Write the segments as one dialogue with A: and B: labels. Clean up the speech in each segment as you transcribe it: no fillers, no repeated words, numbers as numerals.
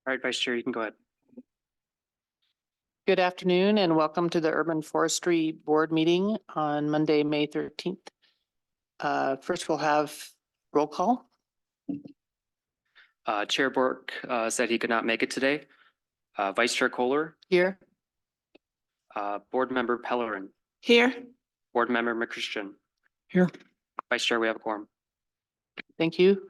A: All right, Vice Chair, you can go ahead.
B: Good afternoon and welcome to the Urban Forestry Board meeting on Monday, May 13th. First, we'll have roll call.
A: Chair Bork said he could not make it today. Vice Chair Kohler,
B: Here.
A: Board Member Pellerin,
B: Here.
A: Board Member McChristian.
B: Here.
A: Vice Chair, we have a quorum.
B: Thank you.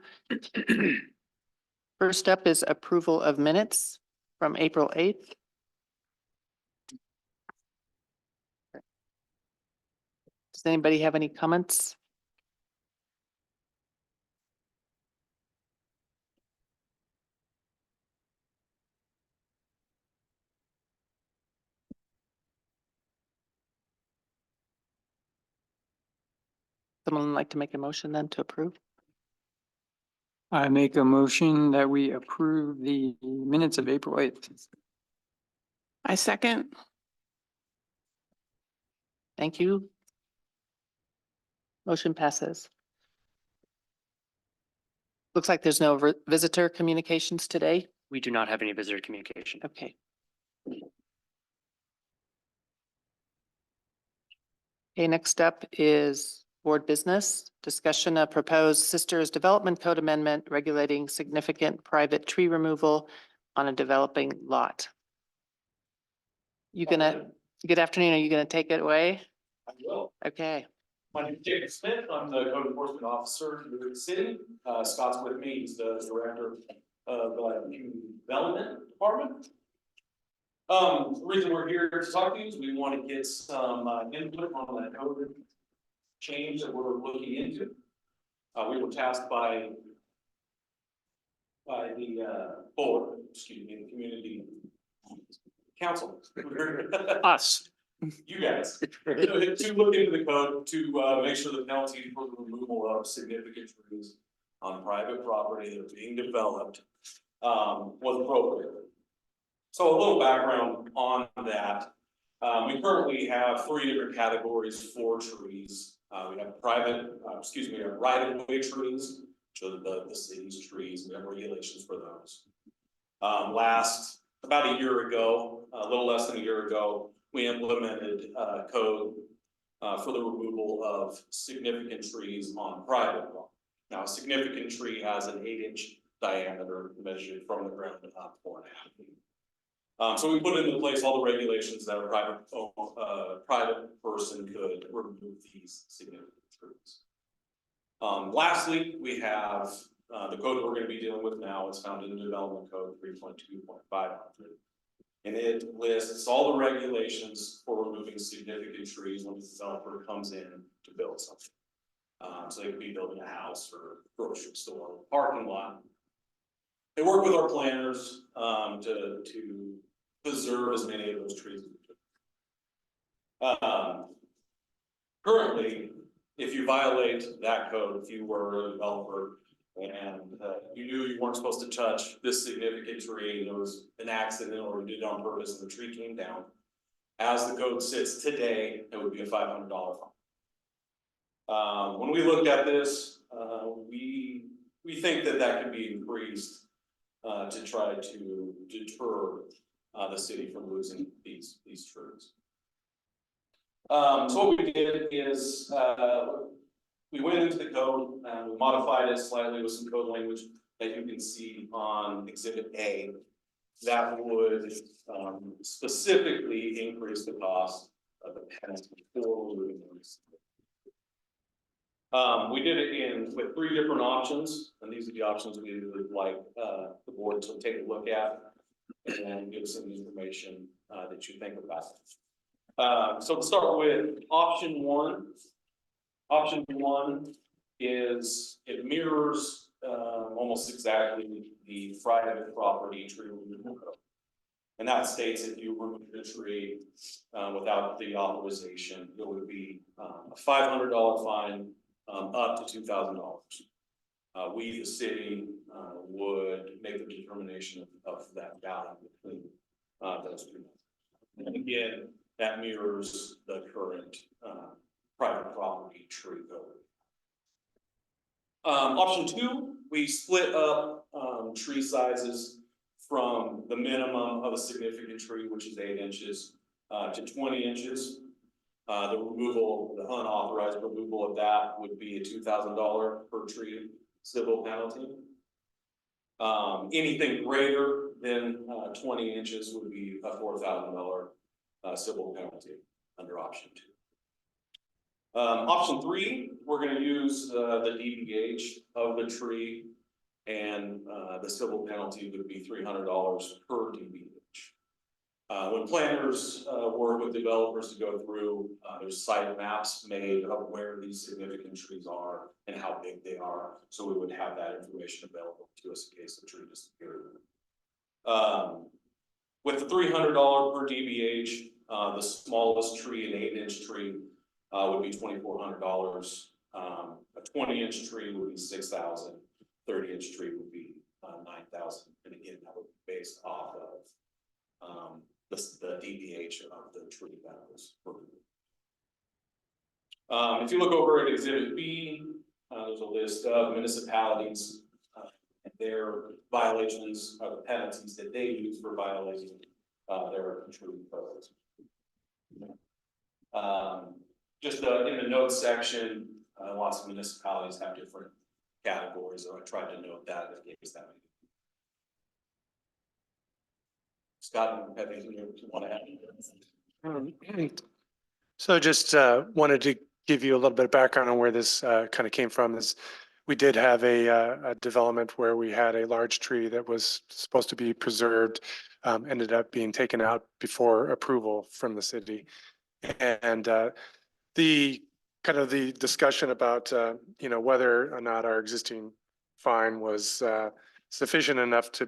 B: First up is approval of minutes from April 8th. Does anybody have any comments? Someone like to make a motion then to approve?
C: I make a motion that we approve the minutes of April 8th.
B: I second. Thank you. Motion passes. Looks like there's no visitor communications today.
A: We do not have any visitor communication.
B: Okay. Okay, next up is board business. Discussion of proposed Sisters Development Code amendment regulating significant private tree removal on a developing lot. Good afternoon. Are you gonna take it away?
D: I will.
B: Okay.
D: My name is Jacob Smith. I'm the code enforcement officer for the city. Scott's with me. He's the director of the community development department. The reason we're here to talk to you is we want to get some input on that code change that we're looking into. We were tasked by the board, the community council.
B: Us.
D: You guys, to look into the code to make sure the penalty for the removal of significant trees on private property that are being developed was appropriate. So a little background on that. We currently have 3 different categories for trees. We have we have right-of-way trees, which are the city's trees. We have regulations for those. About a year ago, a little less than a year ago, we implemented code for the removal of significant trees on private property. Now, a significant tree has an 8-inch diameter measured from the ground to 4.5 feet. So we put into place all the regulations that a private person could remove these significant trees. Lastly, we have the code that we're going to be dealing with now. It's found in the Development Code 3.2.500. And it lists all the regulations for removing significant trees when the developer comes in to build something. So they could be building a house or grocery store, parking lot. They work with our planners to preserve as many of those trees as we can. Currently, if you violate that code, if you were a developer and you knew you weren't supposed to touch this significant tree, and there was an accident or you did it on purpose and the tree came down, as the code sits today, it would be a $500 fine. When we looked at this, we think that could be increased to try to deter the city from losing these trees. So what we did is we went into the code and we modified it slightly with some code language that you can see on Exhibit A that would specifically increase the cost of the penalty for removing these. We did it with 3 different options, and these are the options we would like the board to take a look at and give some information that you think about. So to start with option 1. Option 1 is it mirrors almost exactly the private property tree removal code. And that states if you remove the tree without the authorization, it would be a $500 fine up to $2,000. We, the city, would make the determination of that value between those two. And again, that mirrors the current private property tree code. Option 2, we split up tree sizes from the minimum of a significant tree, which is 8 inches, to 20 inches. The removal, the unauthorized removal of that would be a $2,000 per tree civil penalty. Anything greater than 20 inches would be a $4,000 civil penalty under option 2. Option 3, we're going to use the DBH of the tree, and the civil penalty would be $300 per DBH. When planners work with developers to go through, there's site maps made of where these significant trees are and how big they are. So we would have that information available to us in case the tree disappeared. With the $300 per DBH, the smallest tree, an 8-inch tree, would be $2,400. A 20-inch tree would be $6,000. 30-inch tree would be $9,000. And again, that would be based off of the DBH of the tree that was removed. If you look over at Exhibit B, there's a list of municipalities and their violations of the penalties that they use for violating their tree codes. Just in the notes section, lots of municipalities have different categories, so I tried to note that in case that. Scott, anything you want to add?
E: So just wanted to give you a little bit of background on where this kind of came from. Is we did have a development where we had a large tree that was supposed to be preserved, ended up being taken out before approval from the city. And the kind of the discussion about, whether or not our existing fine was sufficient enough to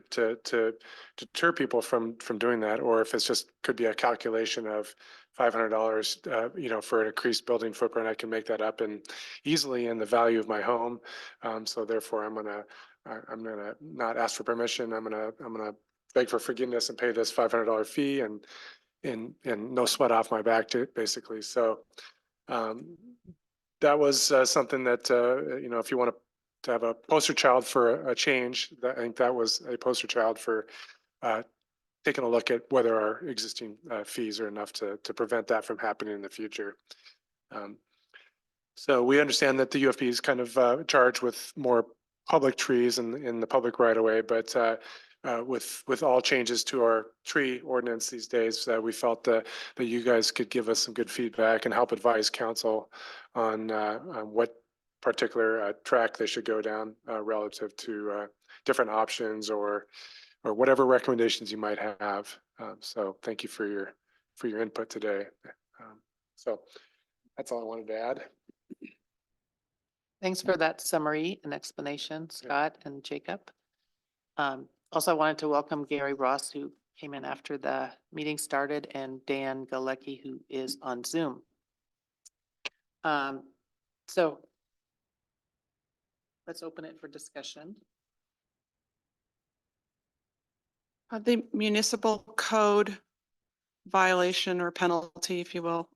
E: deter people from doing that, or if it's just could be a calculation of $500, for an increased building footprint. I can make that up and easily in the value of my home. So therefore, I'm gonna not ask for permission. I'm gonna beg for forgiveness and pay this $500 fee and no sweat off my back, basically. So that was something that if you want to have a poster child for a change, I think that was a poster child for taking a look at whether our existing fees are enough to prevent that from happening in the future. So we understand that the UFP is kind of charged with more public trees in the public right of way, but with all changes to our tree ordinance these days, we felt that you guys could give us some good feedback and help advise council on what particular track they should go down relative to different options or whatever recommendations you might have. So thank you for your input today. So that's all I wanted to add.
B: Thanks for that summary and explanation, Scott and Jacob. Also, I wanted to welcome Gary Ross, who came in after the meeting started, and Dan Galecki, who is on Zoom. So let's open it for discussion.
F: The municipal code violation or penalty, if you will,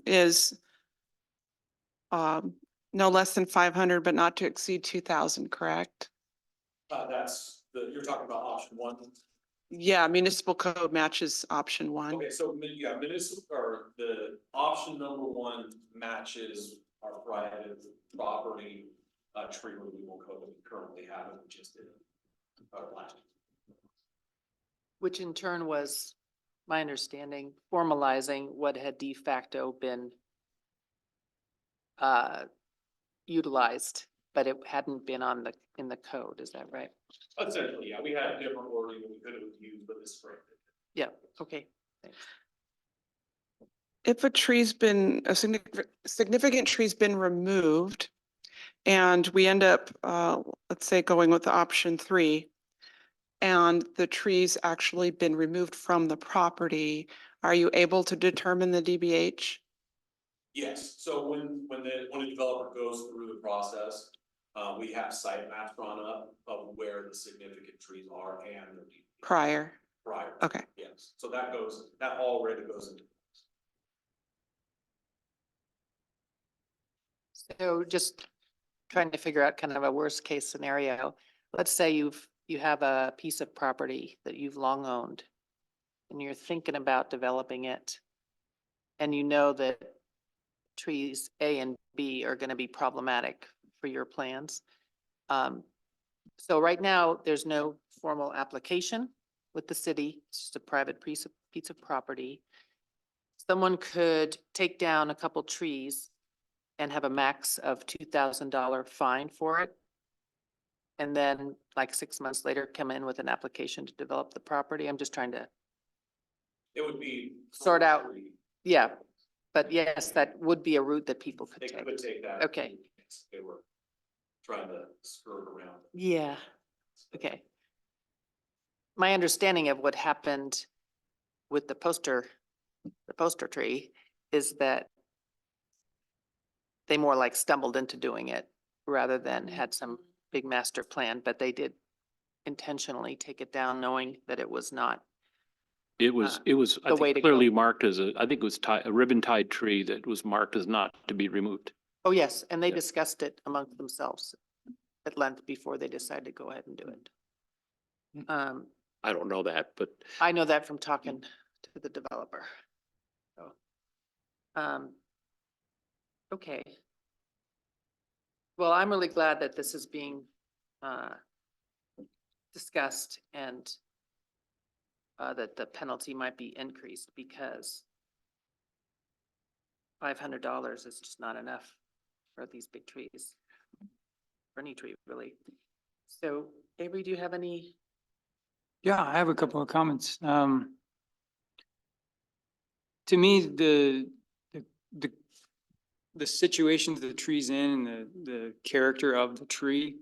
F: is no less than 500, but not to exceed 2,000, correct?
D: You're talking about option 1.
F: Yeah, municipal code matches option 1.
D: Okay, so yeah, municipal or the option number 1 matches our private property tree removal code that we currently have, and we just did last year.
B: Which in turn was, my understanding, formalizing what had de facto been utilized, but it hadn't been in the code. Is that right?
D: Essentially, yeah, we had a different wording that we could have used, but this spring.
B: Yeah. Okay. Thanks.
F: If a significant tree's been removed and we end up, let's say, going with option 3, and the tree's actually been removed from the property, are you able to determine the DBH?
D: Yes, so when a developer goes through the process, we have site maps drawn up of where the significant trees are and their DBH.
F: Prior. Okay.
D: Yes, so that already goes into.
B: So just trying to figure out kind of a worst case scenario. Let's say you've you have a piece of property that you've long owned and you're thinking about developing it, and you know that trees A and B are gonna be problematic for your plans. So right now, there's no formal application with the city. It's just a private piece of property. Someone could take down a couple trees and have a max of $2,000 fine for it. And then like 6 months later, come in with an application to develop the property. I'm just trying to,
D: It would be.
B: Sort out.
D: forestry.
B: yeah. But yes, that would be a route that people could
D: They
B: take.
D: could take that.
B: Okay.
D: They were trying to skirt around.
B: Yeah, okay. My understanding of what happened with the poster tree is that they more like stumbled into doing it rather than had some big master plan, but they did intentionally take it down knowing that it was not.
G: It was, I
B: the way to
G: think,
B: go.
G: clearly marked as I think it was a ribbon tied tree that was marked as not to be removed.
B: Oh, yes, and they
G: Yeah.
B: discussed it amongst themselves at length before they decided to go ahead and do it.
G: I don't know that, but
B: I know that from talking to the developer. So, okay. Well, I'm really glad that this is being, discussed and, that the penalty might be increased because $500 is just not enough for these big trees. For any tree, really. So, Avery, do you have any?
C: Yeah, I have a couple of comments. To me, the, the situation that the tree's in and the character of the tree,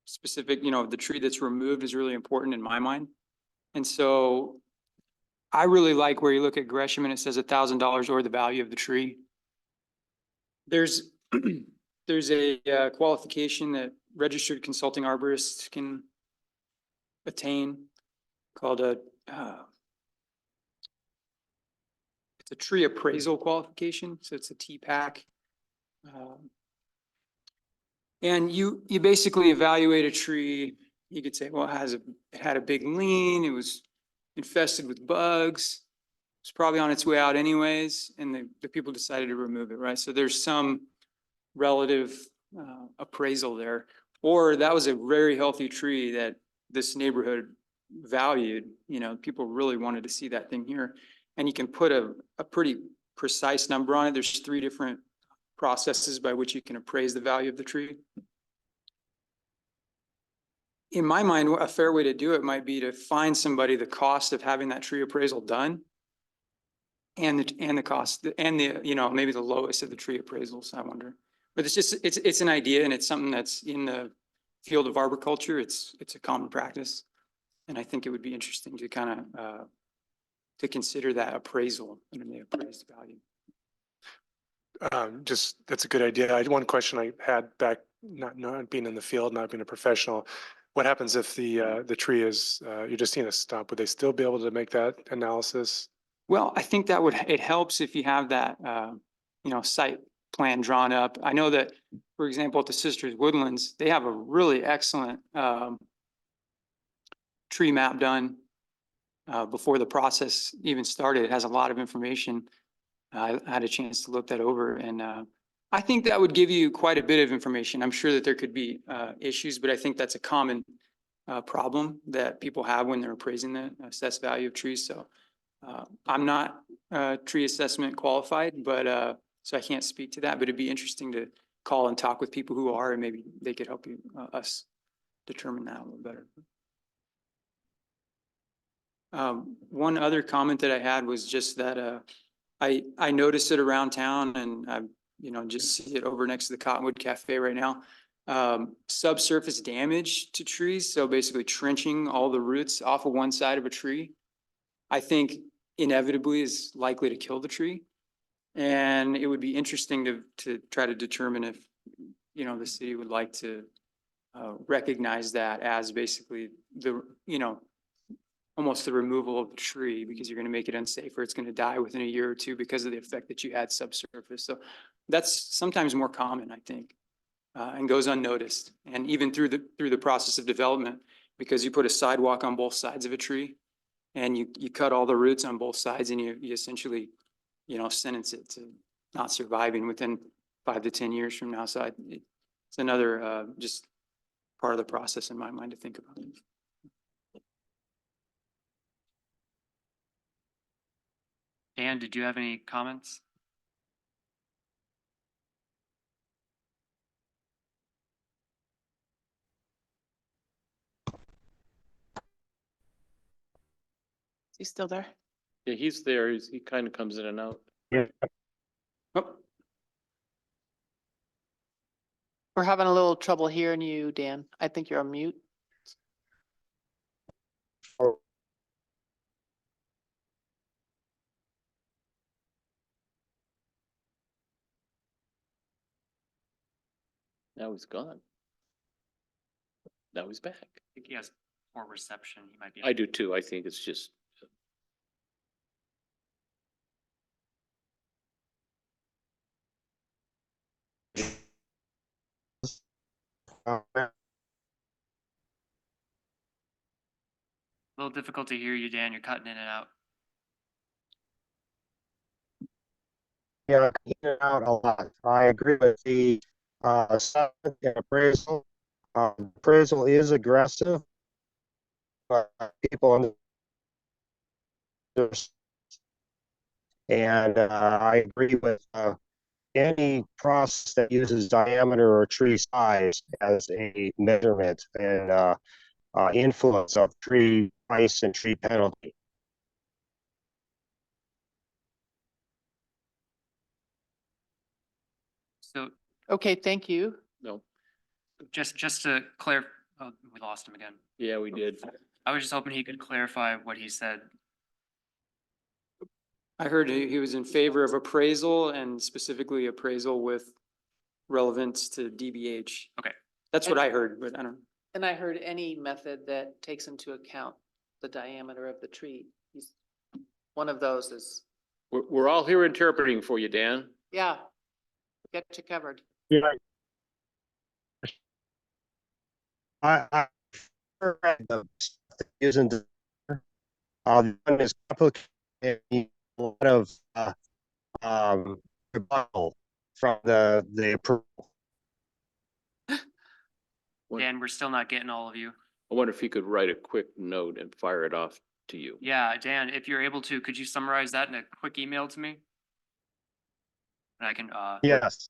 C: specific, the tree that's removed is really important in my mind. And so I really like where you look at Gresham and it says $1,000 or the value of the tree. There's, there's a qualification that registered consulting arborists can attain called it's a tree appraisal qualification, so it's a TPAC. And you basically evaluate a tree. You could say, well, it had a big lean, it was infested with bugs, it's probably on its way out anyways, and the people decided to remove it, right? So there's some relative appraisal there. Or that was a very healthy tree that this neighborhood valued, people really wanted to see that thing here. And you can put a pretty precise number on it. There's 3 different processes by which you can appraise the value of the tree. In my mind, a fair way to do it might be to find somebody the cost of having that tree appraisal done and the cost and maybe the lowest of the tree appraisals, I wonder. But it's an idea and it's something that's in the field of arboriculture. It's a common practice. And I think it would be interesting to kind of to consider that appraisal and the appraised value.
E: That's a good idea. I had one question I had back, not being in the field, not being a professional. What happens if the tree is, you're just seeing a stump? Would they still be able to make that analysis?
C: Well, I think it helps if you have that, site plan drawn up. I know that, for example, at the Sisters Woodlands, they have a really excellent tree map done before the process even started. It has a lot of information. I had a chance to look that over, and I think that would give you quite a bit of information. I'm sure that there could be issues, but I think that's a common problem that people have when they're appraising the assessed value of trees. So I'm not tree assessment qualified, but so I can't speak to that, but it'd be interesting to call and talk with people who are, and maybe they could help you, us determine that a little better. One other comment that I had was just that I noticed it around town, and I just see it over next to the Cottonwood Cafe right now. Subsurface damage to trees, so basically trenching all the roots off of one side of a tree, I think inevitably is likely to kill the tree. And it would be interesting to try to determine if the city would like to recognize that as basically the almost the removal of the tree, because you're going to make it unsafe or it's going to die within a year or 2 because of the effect that you had subsurface. So that's sometimes more common, I think, and goes unnoticed. And even through the process of development, because you put a sidewalk on both sides of a tree and you cut all the roots on both sides and you essentially, sentence it to not surviving within 5 to 10 years from now. So it's another, just part of the process in my mind to think about.
A: Dan, did you have any comments?
F: Is he still there?
G: Yeah, he's there. He kind of comes in and out.
C: Oh,
B: We're having a little trouble hearing you, Dan. I think you're on mute.
G: Now he's gone. Now he's back.
A: I think he has poor reception. He might be.
G: I do too. I think it's just.
A: A little difficult to hear you, Dan. You're cutting in and out.
H: Yeah, in and out a lot. I agree with the assessment and appraisal. Appraisal is aggressive, but people understand. And I agree with any process that uses diameter or tree size as a measurement and influence of tree price and tree penalty.
A: So
B: Okay, thank you.
G: No.
A: just to clarify, oh, we lost him again.
G: Yeah, we did.
A: I was just hoping he could clarify what he said.
C: I heard he was in favor of appraisal and specifically appraisal with relevance to DBH.
A: Okay.
C: That's what I heard, but I don't.
B: And I heard any method that takes into account the diameter of the tree. One of those is,
G: We're all here interpreting for you, Dan.
B: yeah, get you covered.
H: Yeah. I read the stuff that using the one is complicated, a lot of rebuttal from the approval.
G: What-
A: Dan, we're still not getting all of you.
G: I wonder if he could write a quick note and fire it off to you.
A: Yeah, Dan, if you're able to, could you summarize that in a quick email to me? And I can
H: Yes.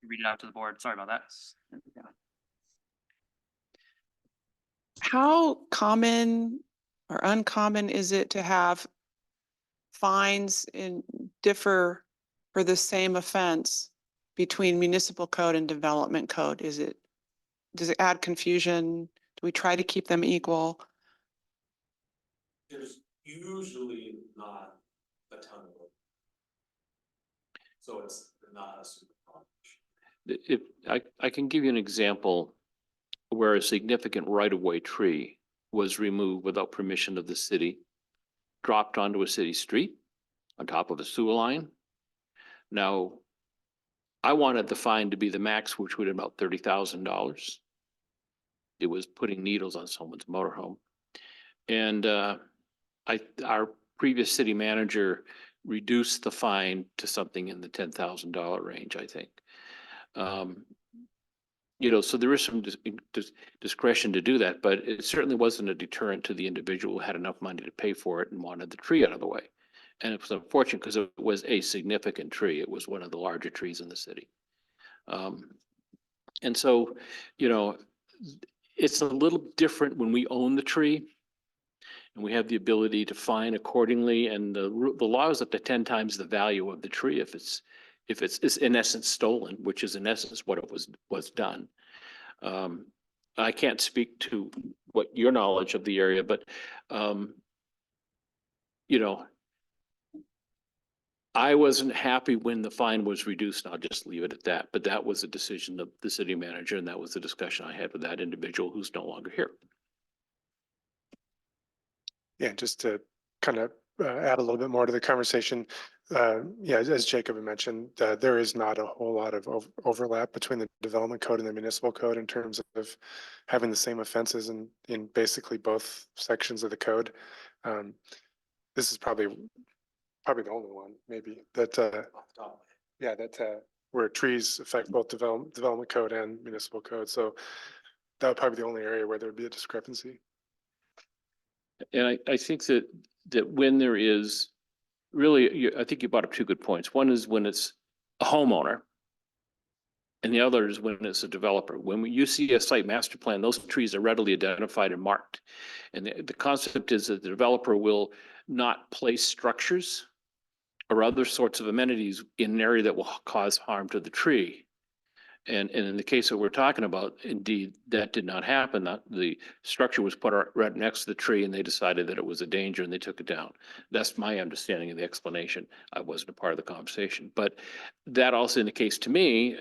A: read it out to the board. Sorry about that.
F: How common or uncommon is it to have fines differ for the same offense between municipal code and development code? Does it add confusion? Do we try to keep them equal?
D: There's usually not a ton of it. So it's not a super common issue.
G: If I can give you an example where a significant right-of-way tree was removed without permission of the city, dropped onto a city street on top of a sewer line. Now, I wanted the fine to be the max, which would have about $30,000. It was putting needles on someone's motorhome. And our previous city manager reduced the fine to something in the $10,000 range, I think. So there is some discretion to do that, but it certainly wasn't a deterrent to the individual who had enough money to pay for it and wanted the tree out of the way. And it was unfortunate because it was a significant tree. It was one of the larger trees in the city. And so, it's a little different when we own the tree and we have the ability to fine accordingly. And the law is up to 10 times the value of the tree if it's in essence stolen, which is in essence what it was done. I can't speak to what your knowledge of the area, but I wasn't happy when the fine was reduced. I'll just leave it at that. But that was a decision of the city manager, and that was the discussion I had with that individual who's no longer here.
E: Yeah, just to kind of add a little bit more to the conversation, yeah, as Jacob had mentioned, there is not a whole lot of overlap between the development code and the municipal code in terms of having the same offenses in basically both sections of the code. This is probably the only one, maybe, that, yeah, that, where trees affect both development code and municipal code. So that would probably be the only area where there'd be a discrepancy.
G: And I think that when there is really, I think you brought up two good points. One is when it's a homeowner. And the other is when it's a developer. When you see a site master plan, those trees are readily identified and marked. And the concept is that the developer will not place structures or other sorts of amenities in an area that will cause harm to the tree. And in the case that we're talking about, indeed, that did not happen. The structure was put right next to the tree and they decided that it was a danger and they took it down. That's my understanding of the explanation. I wasn't a part of the conversation, but that also indicates to me,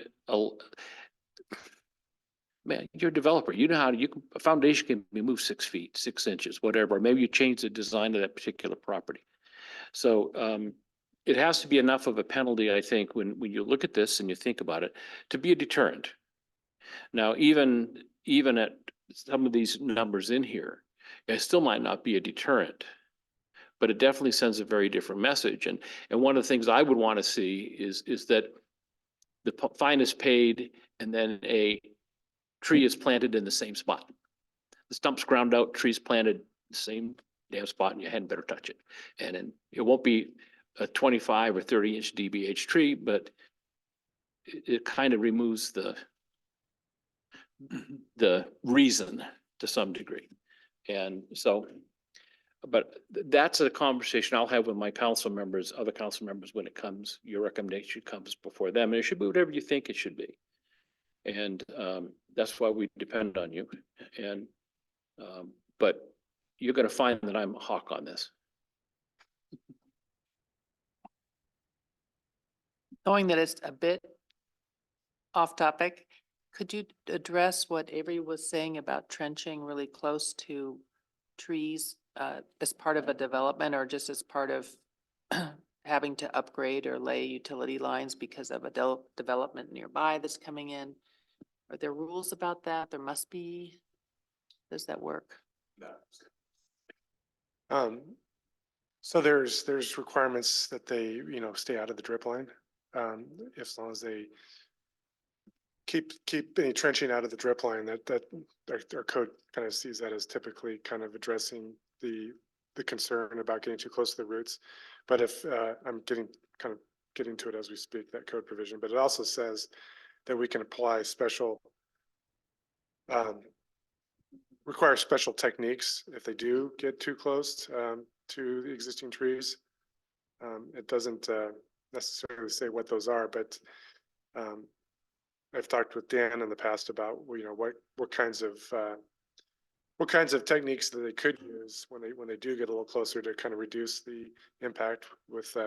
G: man, you're a developer. You know how a foundation can be moved 6 feet, 6 inches, whatever. Or maybe you change the design of that particular property. So it has to be enough of a penalty, I think, when you look at this and you think about it, to be a deterrent. Now, even at some of these numbers in here, it still might not be a deterrent, but it definitely sends a very different message. And one of the things I would want to see is that the fine is paid and then a tree is planted in the same spot. The stump's ground out, trees planted the same damn spot, and you hadn't better touch it. And then it won't be a 25 or 30-inch DBH tree, but it kind of removes the reason to some degree. And so, but that's a conversation I'll have with my council members, other council members, when it comes, your recommendation comes before them, and it should be whatever you think it should be. And that's why we depend on you. And but you're going to find that I'm a hawk on this.
B: Knowing that it's a bit off topic, could you address what Avery was saying about trenching really close to trees as part of a development or just as part of having to upgrade or lay utility lines because of a development nearby that's coming in? Are there rules about that? There must be. Does that work?
E: So there's requirements that they, stay out of the drip line. As long as they keep any trenching out of the drip line, that our code kind of sees that as typically kind of addressing the concern about getting too close to the roots. But if I'm getting to it as we speak, that code provision, but it also says that we can apply require special techniques if they do get too close to the existing trees. It doesn't necessarily say what those are, but I've talked with Dan in the past about what kinds of techniques that they could use when they do get a little closer to kind of reduce the impact with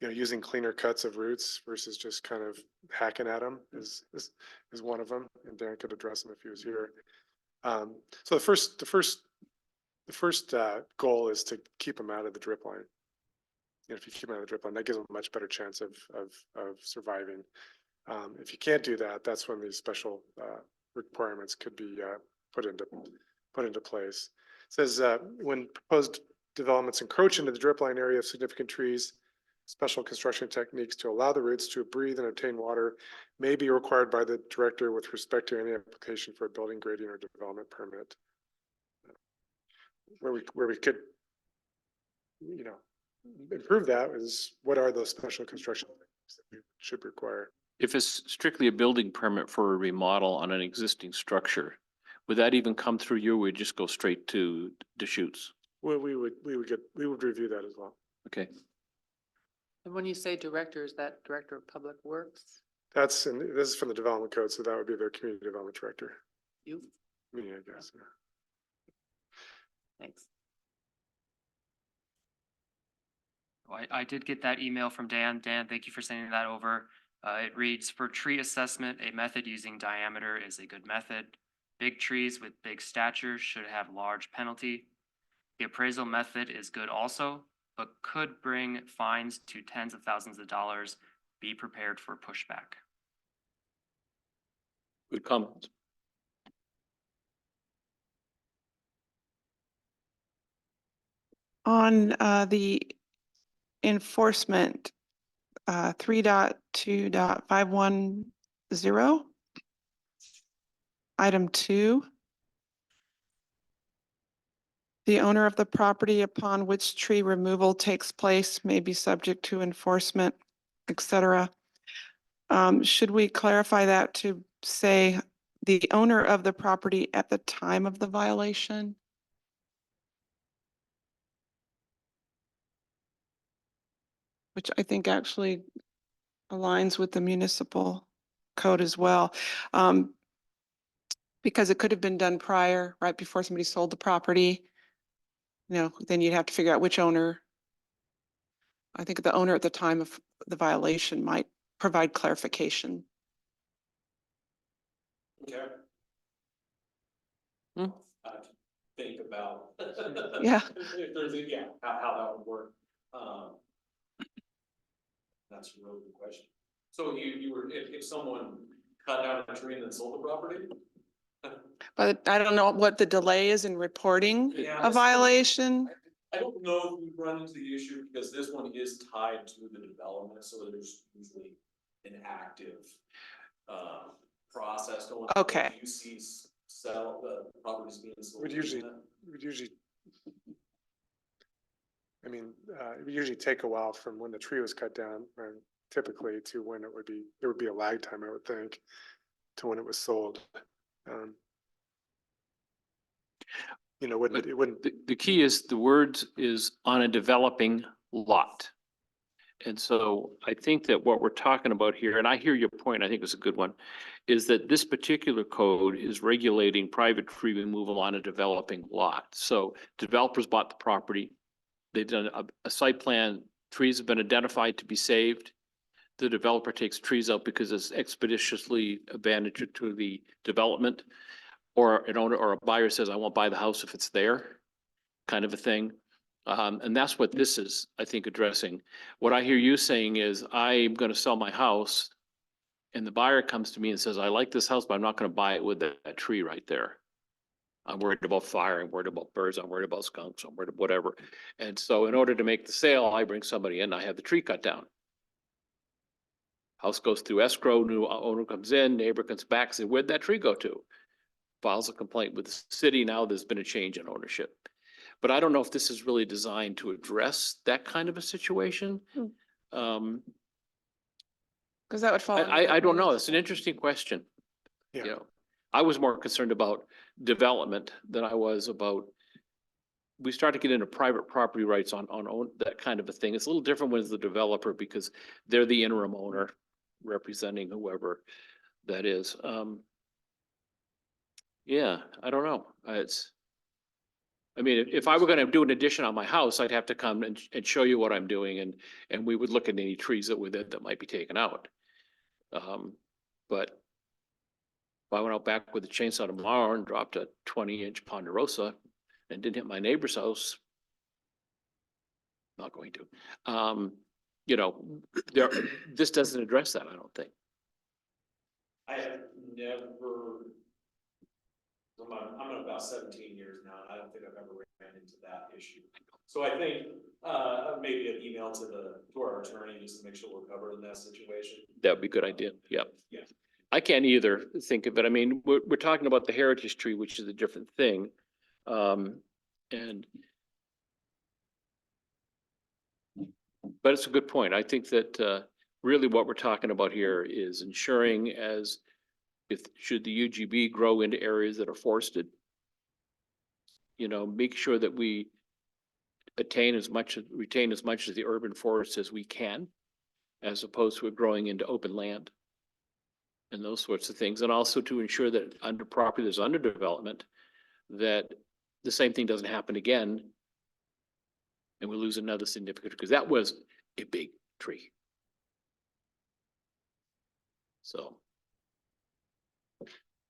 E: using cleaner cuts of roots versus just kind of hacking at them is one of them, and Dan could address them if he was here. So the first goal is to keep them out of the drip line. If you keep them out of the drip line, that gives them a much better chance of surviving. If you can't do that, that's when these special requirements could be put into place. It says when proposed developments encroach into the drip line area of significant trees, special construction techniques to allow the roots to breathe and obtain water may be required by the director with respect to any application for a building grading or development permit. Where we could, improve that is what are those special construction techniques that we should require.
G: If it's strictly a building permit for a remodel on an existing structure, would that even come through you? Or would just go straight to Deschutes?
E: Well, we would review that as well.
G: Okay.
B: And when you say director, is that Director of Public Works?
E: This is from the development code, so that would be their community development director.
B: You?
E: Me, I guess. Yeah.
B: Thanks.
A: I did get that email from Dan. Dan, thank you for sending that over. It reads, for tree assessment, a method using diameter is a good method. Big trees with big stature should have large penalty. The appraisal method is good also, but could bring fines to tens of thousands of dollars. Be prepared for pushback.
G: Good comment.
F: On the enforcement, 3.2.510, item 2. The owner of the property upon which tree removal takes place may be subject to enforcement, etc. Should we clarify that to say the owner of the property at the time of the violation? Which I think actually aligns with the municipal code as well. Because it could have been done prior, right before somebody sold the property. You know, then you'd have to figure out which owner. I think the owner at the time of the violation might provide clarification.
D: Okay.
G: Hmm.
D: I have to think about.
F: Yeah.
D: If there's, yeah, how that would work. That's a really good question. So you were, if someone cut down a tree and then sold the property?
F: But I don't know what the delay is in reporting
D: Yeah,
F: a violation.
D: I don't know if we've run into the issue because this one is tied to the development, so there's usually an active process going.
F: Okay.
D: You see sell the properties being sold.
E: Would usually, I mean, it would usually take a while from when the tree was cut down, typically to when it would be, there would be a lag time, I would think, to when it was sold. You know,
G: But
E: it wouldn't,
G: the key is the words is on a developing lot. And so I think that what we're talking about here, and I hear your point, I think it's a good one, is that this particular code is regulating private tree removal on a developing lot. So developers bought the property, they've done a site plan, trees have been identified to be saved. The developer takes trees out because it's expeditiously advantage to the development. Or an owner or a buyer says, I won't buy the house if it's there, kind of a thing. And that's what this is, I think, addressing. What I hear you saying is, I'm gonna sell my house. And the buyer comes to me and says, I like this house, but I'm not gonna buy it with that tree right there. I'm worried about fire, I'm worried about birds, I'm worried about skunks, I'm worried about whatever. And so in order to make the sale, I bring somebody in, I have the tree cut down. House goes through escrow, new owner comes in, neighbor comes back, says, where'd that tree go to? Files a complaint with the city. Now there's been a change in ownership. But I don't know if this is really designed to address that kind of a situation.
F: Because that would fall. under
G: I don't know.
F: the-
G: It's an interesting question.
E: yeah.
G: You know, I was more concerned about development than I was about. We start to get into private property rights on that kind of a thing. It's a little different when it's the developer because they're the interim owner representing whoever that is. Yeah, I don't know. I mean, if I were gonna do an addition on my house, I'd have to come and show you what I'm doing and we would look at any trees that were there that might be taken out. But if I went out back with a chainsaw tomorrow and dropped a 20-inch ponderosa and didn't hit my neighbor's house, not going to. You know, this doesn't address that, I don't think.
D: I have never, I'm at about 17 years now, and I don't think I've ever ran into that issue. So I think, maybe an email to our attorney just to make sure we're covered in that situation.
G: That would be a good idea. Yep.
D: Yeah.
G: I can't either think of it. I mean, we're talking about the heritage tree, which is a different thing. But it's a good point. I think that, really what we're talking about here is ensuring should the UGB grow into areas that are forested, you know, make sure that we retain as much of the urban forest as we can, as opposed to it growing into open land and those sorts of things. And also to ensure that under property that's under development, that the same thing doesn't happen again and we lose another significant, because that was a big tree. So.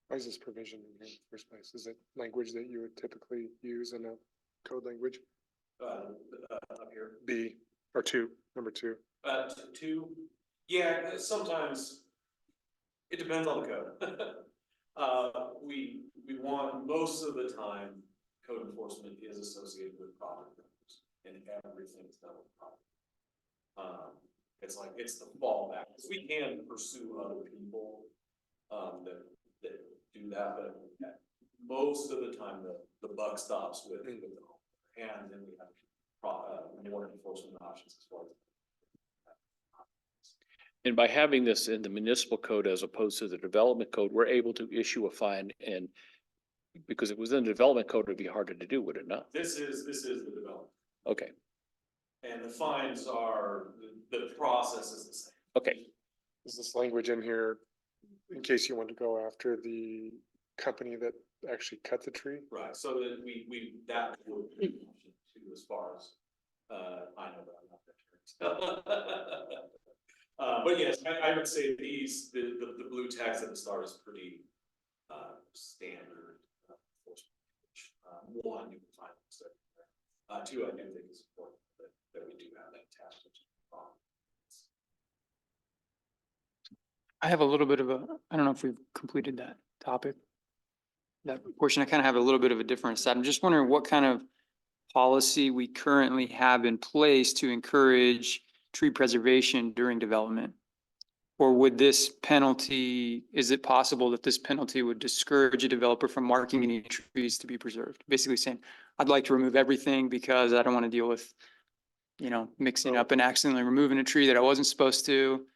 E: Why is this provision in here in the first place? Is it language that you would typically use in a code language?
D: Up here.
E: B or two, number two.
D: Two, yeah, sometimes it depends on the code. We want, most of the time, code enforcement is associated with property owners and everything's done with property. It's like, it's the fallback, because we can pursue other people, that do that, but most of the time, the buck stops with the owner. And then we have more enforcement options as well.
G: And by having this in the municipal code as opposed to the development code, we're able to issue a fine and because it was in the development code, it'd be harder to do, would it not?
D: This is the development,
G: Okay,
D: and the fines are, the process is the same.
G: okay.
E: Is this language in here in case you want to go after the company that actually cut the tree?
D: Right, so that that would be an option too, as far as, I know that I'm not that. But yes, I would say these, the blue text at the start is pretty, standard. One, you can find it. Two, I do think it's important that we do have that attachment.
C: I have a little bit of I don't know if we've completed that topic. That portion, I kind of have a little bit of a different set. I'm just wondering what kind of policy we currently have in place to encourage tree preservation during development? Or would this penalty, is it possible that this penalty would discourage a developer from marking any trees to be preserved? Basically saying, I'd like to remove everything because I don't want to deal with, mixing up and accidentally removing a tree that I wasn't supposed to.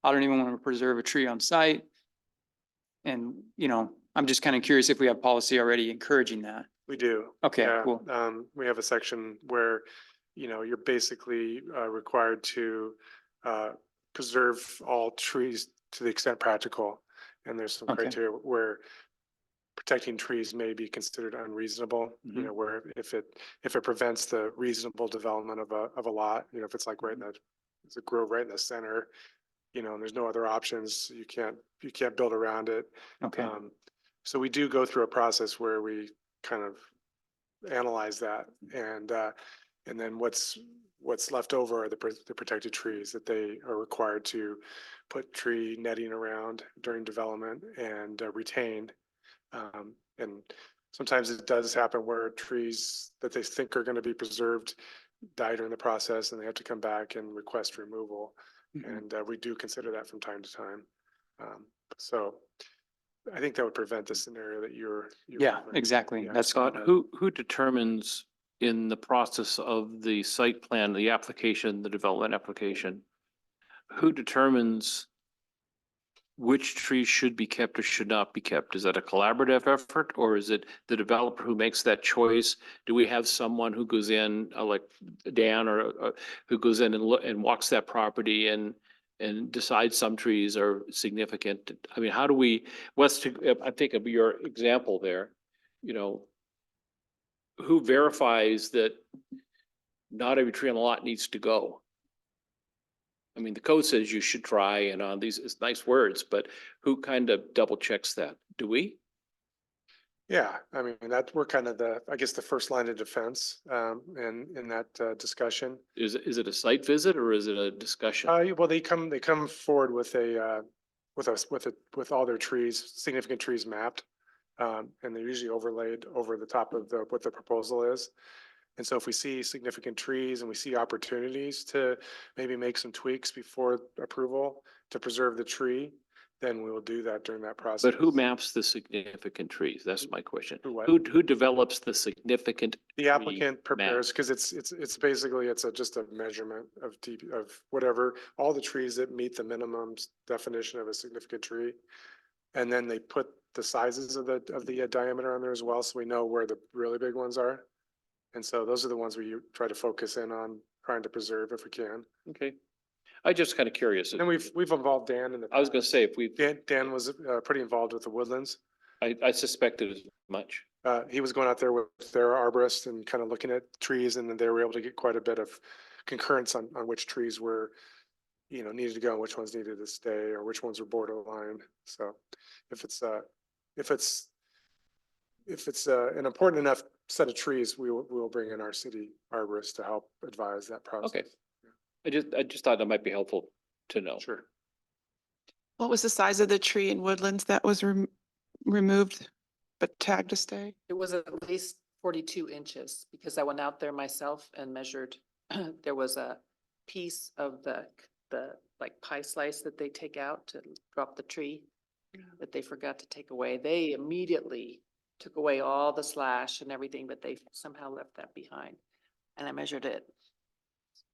C: I don't even want to preserve a tree on site. And, I'm just kind of curious if we have policy already encouraging that.
E: We do.
C: Okay,
E: Yeah,
C: cool.
E: we have a section where, you're basically required to preserve all trees to the extent practical. And there's some
C: Okay.
E: criteria where protecting trees may be considered unreasonable, where if it prevents the reasonable development of a lot, if it's like right in it's a grove right in the center, and there's no other options, you can't build around it.
C: Okay.
E: So we do go through a process where we kind of analyze that, and then what's left over are the protected trees that they are required to put tree netting around during development and retain. And sometimes it does happen where trees that they think are going to be preserved die during the process, and they have to come back and request removal. And we do consider that from time to time. So I think that would prevent the scenario that you're.
C: Yeah, exactly.
E: Yeah.
C: That's
G: Scott, who determines in the process of the site plan, the application, the development application, who determines which trees should be kept or should not be kept? Is that a collaborative effort or is it the developer who makes that choice? Do we have someone who goes in, like Dan, or who goes in and walks that property and decides some trees are significant? I mean, how do we, I think of your example there, who verifies that not every tree on the lot needs to go? I mean, the code says you should try, and on these, it's nice words, but who kind of double checks that? Do we?
E: Yeah, I mean, we're kind of the first line of defense, in that discussion.
G: Is it a site visit or is it a discussion?
E: Well, they come forward with with all their trees, significant trees mapped. And they're usually overlaid over the top of what the proposal is. And so if we see significant trees and we see opportunities to maybe make some tweaks before approval to preserve the tree, then we will do that during that process.
G: But who maps the significant trees? That's my question.
E: Who what?
G: Who develops the significant?
E: The applicant
G: map?
E: prepares, because it's basically, just a measurement of whatever, all the trees that meet the minimum definition of a significant tree. And then they put the sizes of the diameter on there as well, so we know where the really big ones are. And so those are the ones we try to focus in on trying to preserve if we can.
G: Okay. I just kind of curious.
E: And we've involved Dan in the.
G: I was gonna say, if we,
E: Dan was pretty involved with the woodlands.
G: I suspected as much.
E: He was going out there with their arborist and kind of looking at trees, and then they were able to get quite a bit of concurrence on which trees were, needed to go and which ones needed to stay or which ones were borderline. So if it's if it's an important enough set of trees, we will bring in our city arborist to help advise that process.
G: Okay. I just thought that might be helpful to know.
E: Sure.
F: What was the size of the tree in Woodlands that was removed but tagged to stay?
B: It was at least 42 inches because I went out there myself and measured. There was a piece of the like pie slice that they take out to drop the tree that they forgot to take away. They immediately took away all the slash and everything, but they somehow left that behind. And I measured it.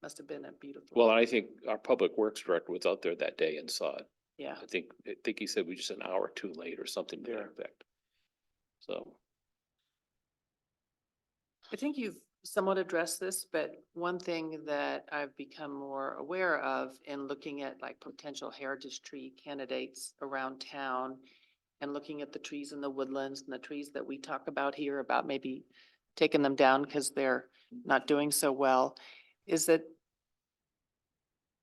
B: Must have been a beautiful.
G: Well, I think our public works director was out there that day and saw it.
B: Yeah.
G: I think he said we just an hour or two late or something to that
E: Yeah.
G: effect. So,
B: I think you've somewhat addressed this, but one thing that I've become more aware of in looking at like potential heritage tree candidates around town and looking at the trees in the woodlands and the trees that we talk about here about maybe taking them down because they're not doing so well, is that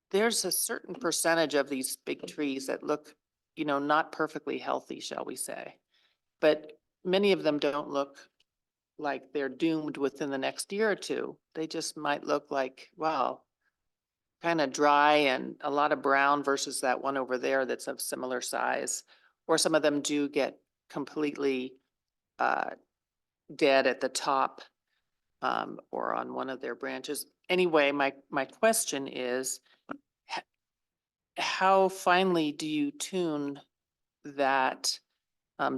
B: there's a certain percentage of these big trees that look, not perfectly healthy, shall we say. But many of them don't look like they're doomed within the next year or two. They just might look like, wow, kind of dry and a lot of brown versus that one over there that's of similar size. Or some of them do get completely dead at the top or on one of their branches. Anyway, my question is, how finely do you tune that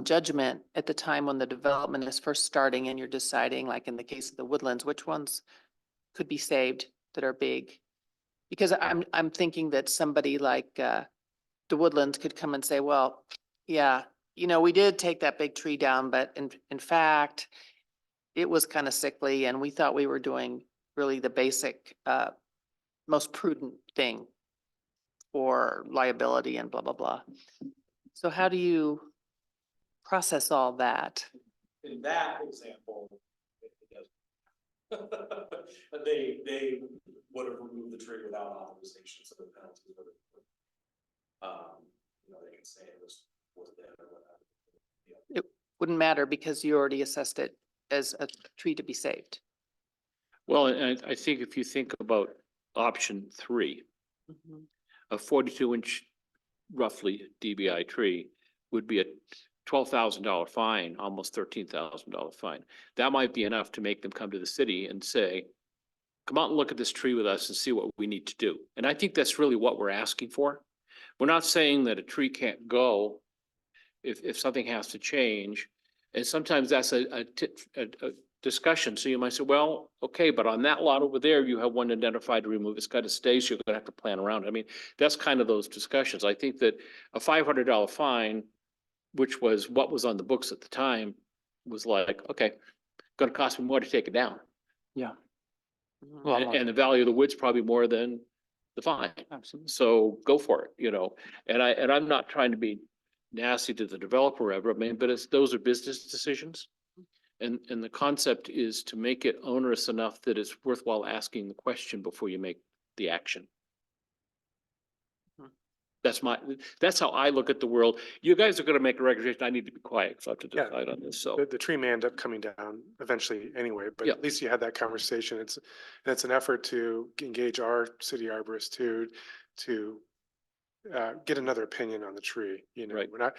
B: judgment at the time when the development is first starting and you're deciding, like in the case of the woodlands, which ones could be saved that are big? Because I'm thinking that somebody like the woodlands could come and say, well, yeah, we did take that big tree down, but in fact, it was kind of sickly and we thought we were doing really the basic, most prudent thing for liability and blah, blah, blah. So how do you process all that?
D: In that example, it doesn't. They would have removed the tree without authorization, so the penalty would have. They can say it was dead or whatever.
B: It wouldn't matter because you already assessed it as a tree to be saved.
G: well, and I think if you think about option 3, a 42-inch roughly DBI tree would be a $12,000 fine, almost $13,000 fine. That might be enough to make them come to the city and say, come out and look at this tree with us and see what we need to do. And I think that's really what we're asking for. We're not saying that a tree can't go if something has to change. And sometimes that's a discussion. So you might say, well, okay, but on that lot over there, you have one identified to remove. It's got to stay, so you're gonna have to plan around it. I mean, that's kind of those discussions. I think that a $500 fine, which was what was on the books at the time, was like, okay, gonna cost me more to take it down.
C: Yeah.
B: Mhm.
C: Well,
G: And the value of the wood's probably more than the fine.
C: absolutely.
G: So go for it, and I'm not trying to be nasty to the developer ever, I mean, but those are business decisions. And the concept is to make it onerous enough that it's worthwhile asking the question before you make the action.
B: Hmm.
G: That's how I look at the world. You guys are gonna make a recommendation. I need to be quiet because I have to
E: Yeah.
G: decide on this, so.
E: The tree may end up coming down eventually anyway, but
G: Yeah.
E: at least you had that conversation. It's an effort to engage our city arborist to get another opinion on the tree,
G: Right.
E: We're not,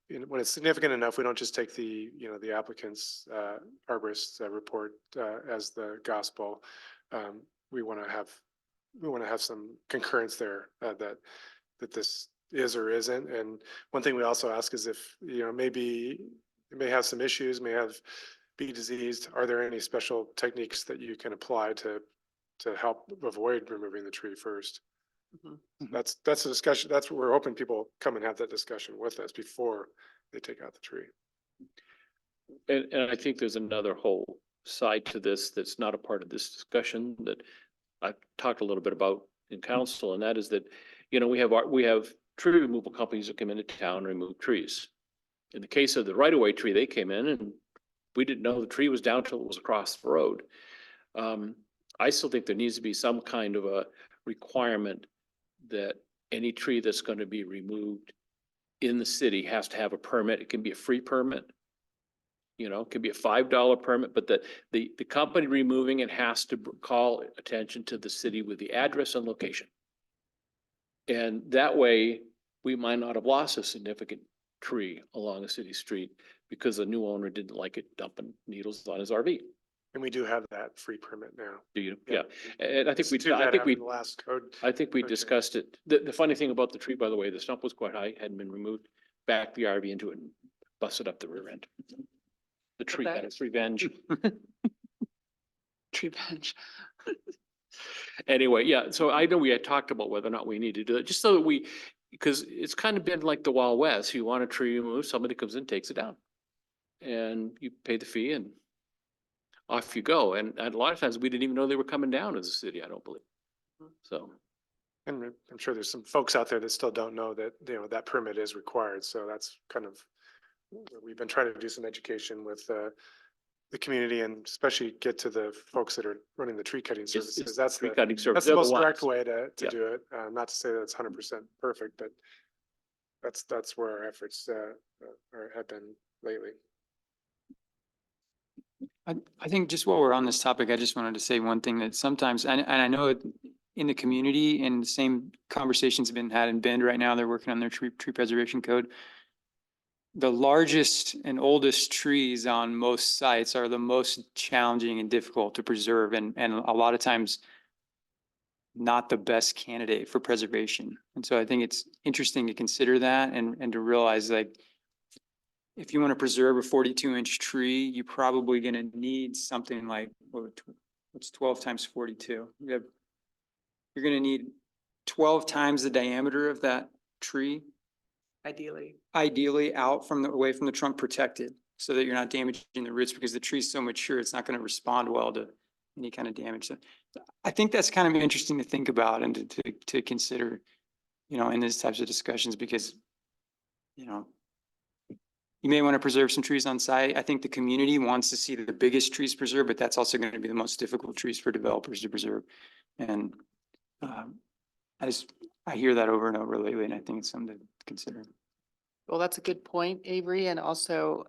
E: when it's significant enough, we don't just take the applicant's arborist report as the gospel. We want to have some concurrence there that this is or isn't. And one thing we also ask is if, maybe it may have some issues, be diseased. Are there any special techniques that you can apply to help avoid removing the tree first?
B: Mhm.
E: That's a discussion. That's what we're hoping people come and have that discussion with us before they take out the tree.
G: And I think there's another whole side to this that's not a part of this discussion that I've talked a little bit about in council, and that is that, we have tree removal companies that come into town and remove trees. In the case of the right-of-way tree, they came in and we didn't know the tree was down till it was across the road. I still think there needs to be some kind of a requirement that any tree that's going to be removed in the city has to have a permit. It can be a free permit. You know, it could be a $5 permit, but the company removing it has to call attention to the city with the address and location. And that way, we might not have lost a significant tree along a city street because the new owner didn't like it dumping needles on his RV.
E: And we do have that free permit now.
G: Do you? Yeah. And I think
E: It's too
G: I
E: bad
G: think
E: after
G: we,
E: the last code.
G: I think we
E: Okay.
G: discussed it. The funny thing about the tree, by the way, the stump was quite high, hadn't been removed, backed the RV into it and busted up the rear end. The tree
B: that-
G: got its revenge.
F: Tree bench.
G: Anyway, yeah, so I know we had talked about whether or not we need to do it, just so that we, because it's kind of been like the Wild West. You want a tree removed, somebody comes in, takes it down. And you pay the fee and off you go. And a lot of times we didn't even know they were coming down as a city, I don't believe. So,
E: And I'm sure there's some folks out there that still don't know that, you know, that permit is required. So that's kind of, we've been trying to do some education with the community and especially get to the folks that are running the tree cutting
G: it's
E: services. That's
G: tree
E: the,
G: cutting service.
E: that's the
G: They're
E: most
G: ones.
E: direct way to
G: Yeah.
E: do it. Not to say that it's 100% perfect, but that's where our efforts have been lately.
C: I think just while we're on this topic, I just wanted to say one thing that sometimes, and I know it in the community and the same conversations have been had in Bend right now, they're working on their tree preservation code. The largest and oldest trees on most sites are the most challenging and difficult to preserve and a lot of times not the best candidate for preservation. And so I think it's interesting to consider that and to realize like, if you want to preserve a 42-inch tree, you're probably going to need something like, what's 12 times 42? You're going to need 12 times the diameter of that tree,
B: Ideally.
C: ideally out from away from the trunk, protected, so that you're not damaging the roots because the tree's so mature, it's not going to respond well to any kind of damage. So I think that's kind of interesting to think about and to consider, you know, in these types of discussions, because, you know, you may want to preserve some trees on site. I think the community wants to see the biggest trees preserved, but that's also going to be the most difficult trees for developers to preserve. And I hear that over and over lately, and I think it's something to consider.
B: Well, that's a good point, Avery, and also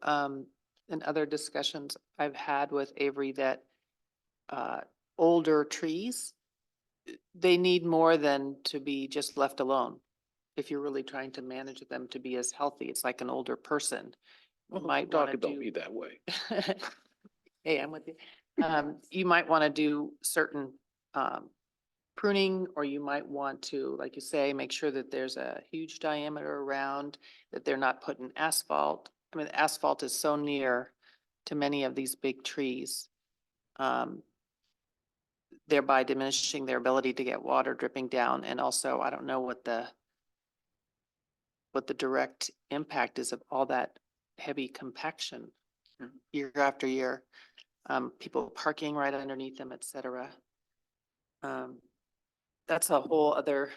B: in other discussions I've had with Avery that older trees, they need more than to be just left alone. If you're really trying to manage them to be as healthy, it's like an older person. You
G: well,
B: might
G: talk
B: want to
G: about me
B: do.
G: that way.
B: Hey, I'm with you. You might want to do certain pruning, or you might want to, like you say, make sure that there's a huge diameter around, that they're not putting asphalt. I mean, asphalt is so near to many of these big trees, thereby diminishing their ability to get water dripping down. And also, I don't know what the direct impact is of all that heavy compaction year after year. People parking right underneath them, et cetera. That's a whole other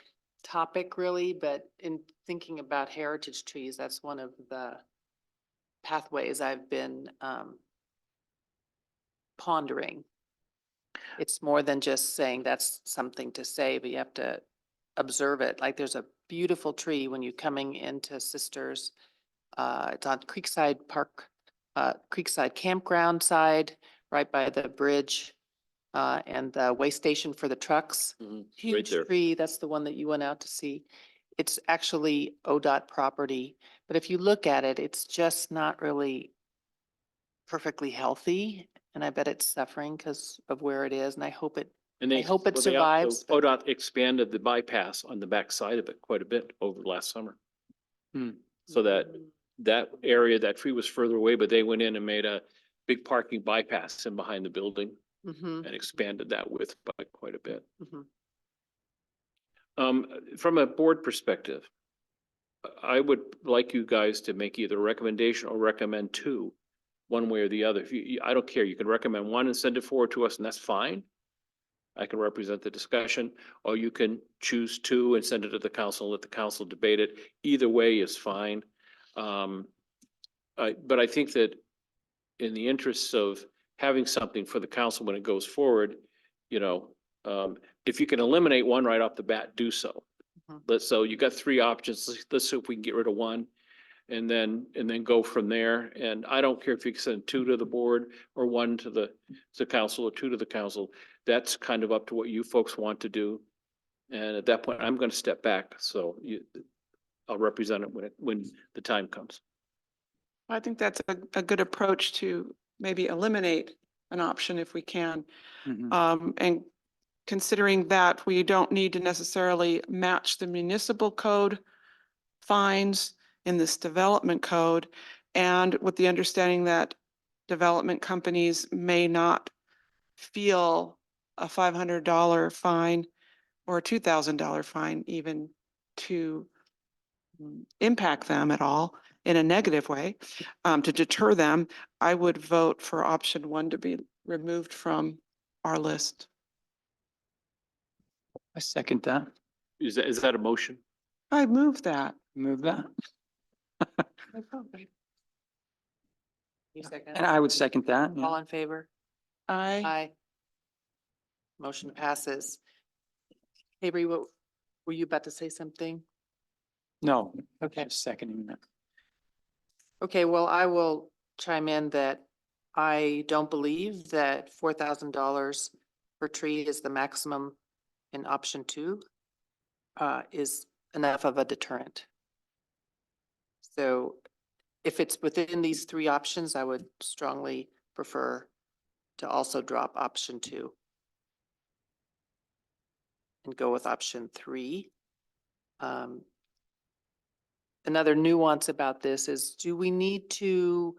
B: topic really, but in thinking about heritage trees, that's one of the pathways I've been pondering. It's more than just saying that's something to say, but you have to observe it. Like there's a beautiful tree when you're coming into Sisters. It's on Creekside Park, Creekside Campground side, right by the bridge and the way station for the trucks.
G: Mhm, right
B: Huge
G: there.
B: tree. That's the one that you went out to see. It's actually ODOT property, but if you look at it, it's just not really perfectly healthy. And I bet it's suffering because of where it is. And I hope it,
G: And they,
B: I hope it
G: well, they also-
B: survives, but-
G: ODOT expanded the bypass on the back side of it quite a bit over last summer. So that area, that tree was further away, but they went in and made a big parking bypass in behind the building
B: Mhm,
G: and expanded that width by quite a bit.
B: mhm.
G: From a board perspective, I would like you guys to make either a recommendation or recommend two, one way or the other. If I don't care, you can recommend one and send it forward to us and that's fine. I can represent the discussion, or you can choose two and send it to the council, let the council debate it. Either way is fine. But I think that in the interests of having something for the council when it goes forward, you know, if you can eliminate one right off the bat, do so.
B: Mhm.
G: So you got three options. Let's see if we can get rid of one. and then go from there. And I don't care if you send 2 to the board or 1 to the council or 2 to the council. That's kind of up to what you folks want to do. And at that point, I'm going to step back. So I'll represent it when the time comes.
F: I think that's a good approach to maybe eliminate an option if we can. And considering that we don't need to necessarily match the municipal code fines in this development code, and with the understanding that development companies may not feel a $500 fine or a $2,000 fine even to impact them at all in a negative way, to deter them, I would vote for option 1 to be removed from our list.
C: I second that.
G: Is that a motion?
F: I move that.
C: Move that.
B: You second?
C: And I would second that. yeah.
B: All in favor?
F: I,
B: Aye. Motion passes. Avery, what, were you about to say something?
C: No,
B: Okay.
C: just seconding that.
B: Okay, well, I will chime in that I don't believe that $4,000 per tree is the maximum in option 2 is enough of a deterrent. So if it's within these 3 options, I would strongly prefer to also drop option 2 and go with option 3. Another nuance about this is, do we need to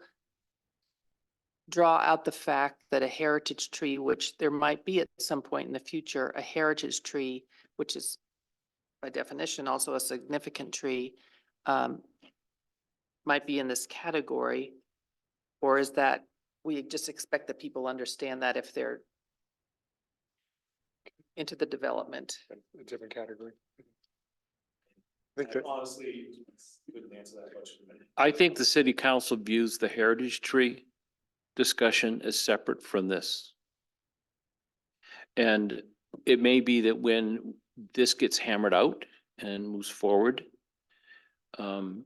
B: draw out the fact that a heritage tree, which there might be at some point in the future, a heritage tree, which is by definition also a significant tree, might be in this category? Or is that we just expect that people understand that if they're into the development?
E: A different category. I think
D: I
E: that,
D: honestly couldn't answer that question.
G: I think the city council views the heritage tree discussion as separate from this. And it may be that when this gets hammered out and moves forward, that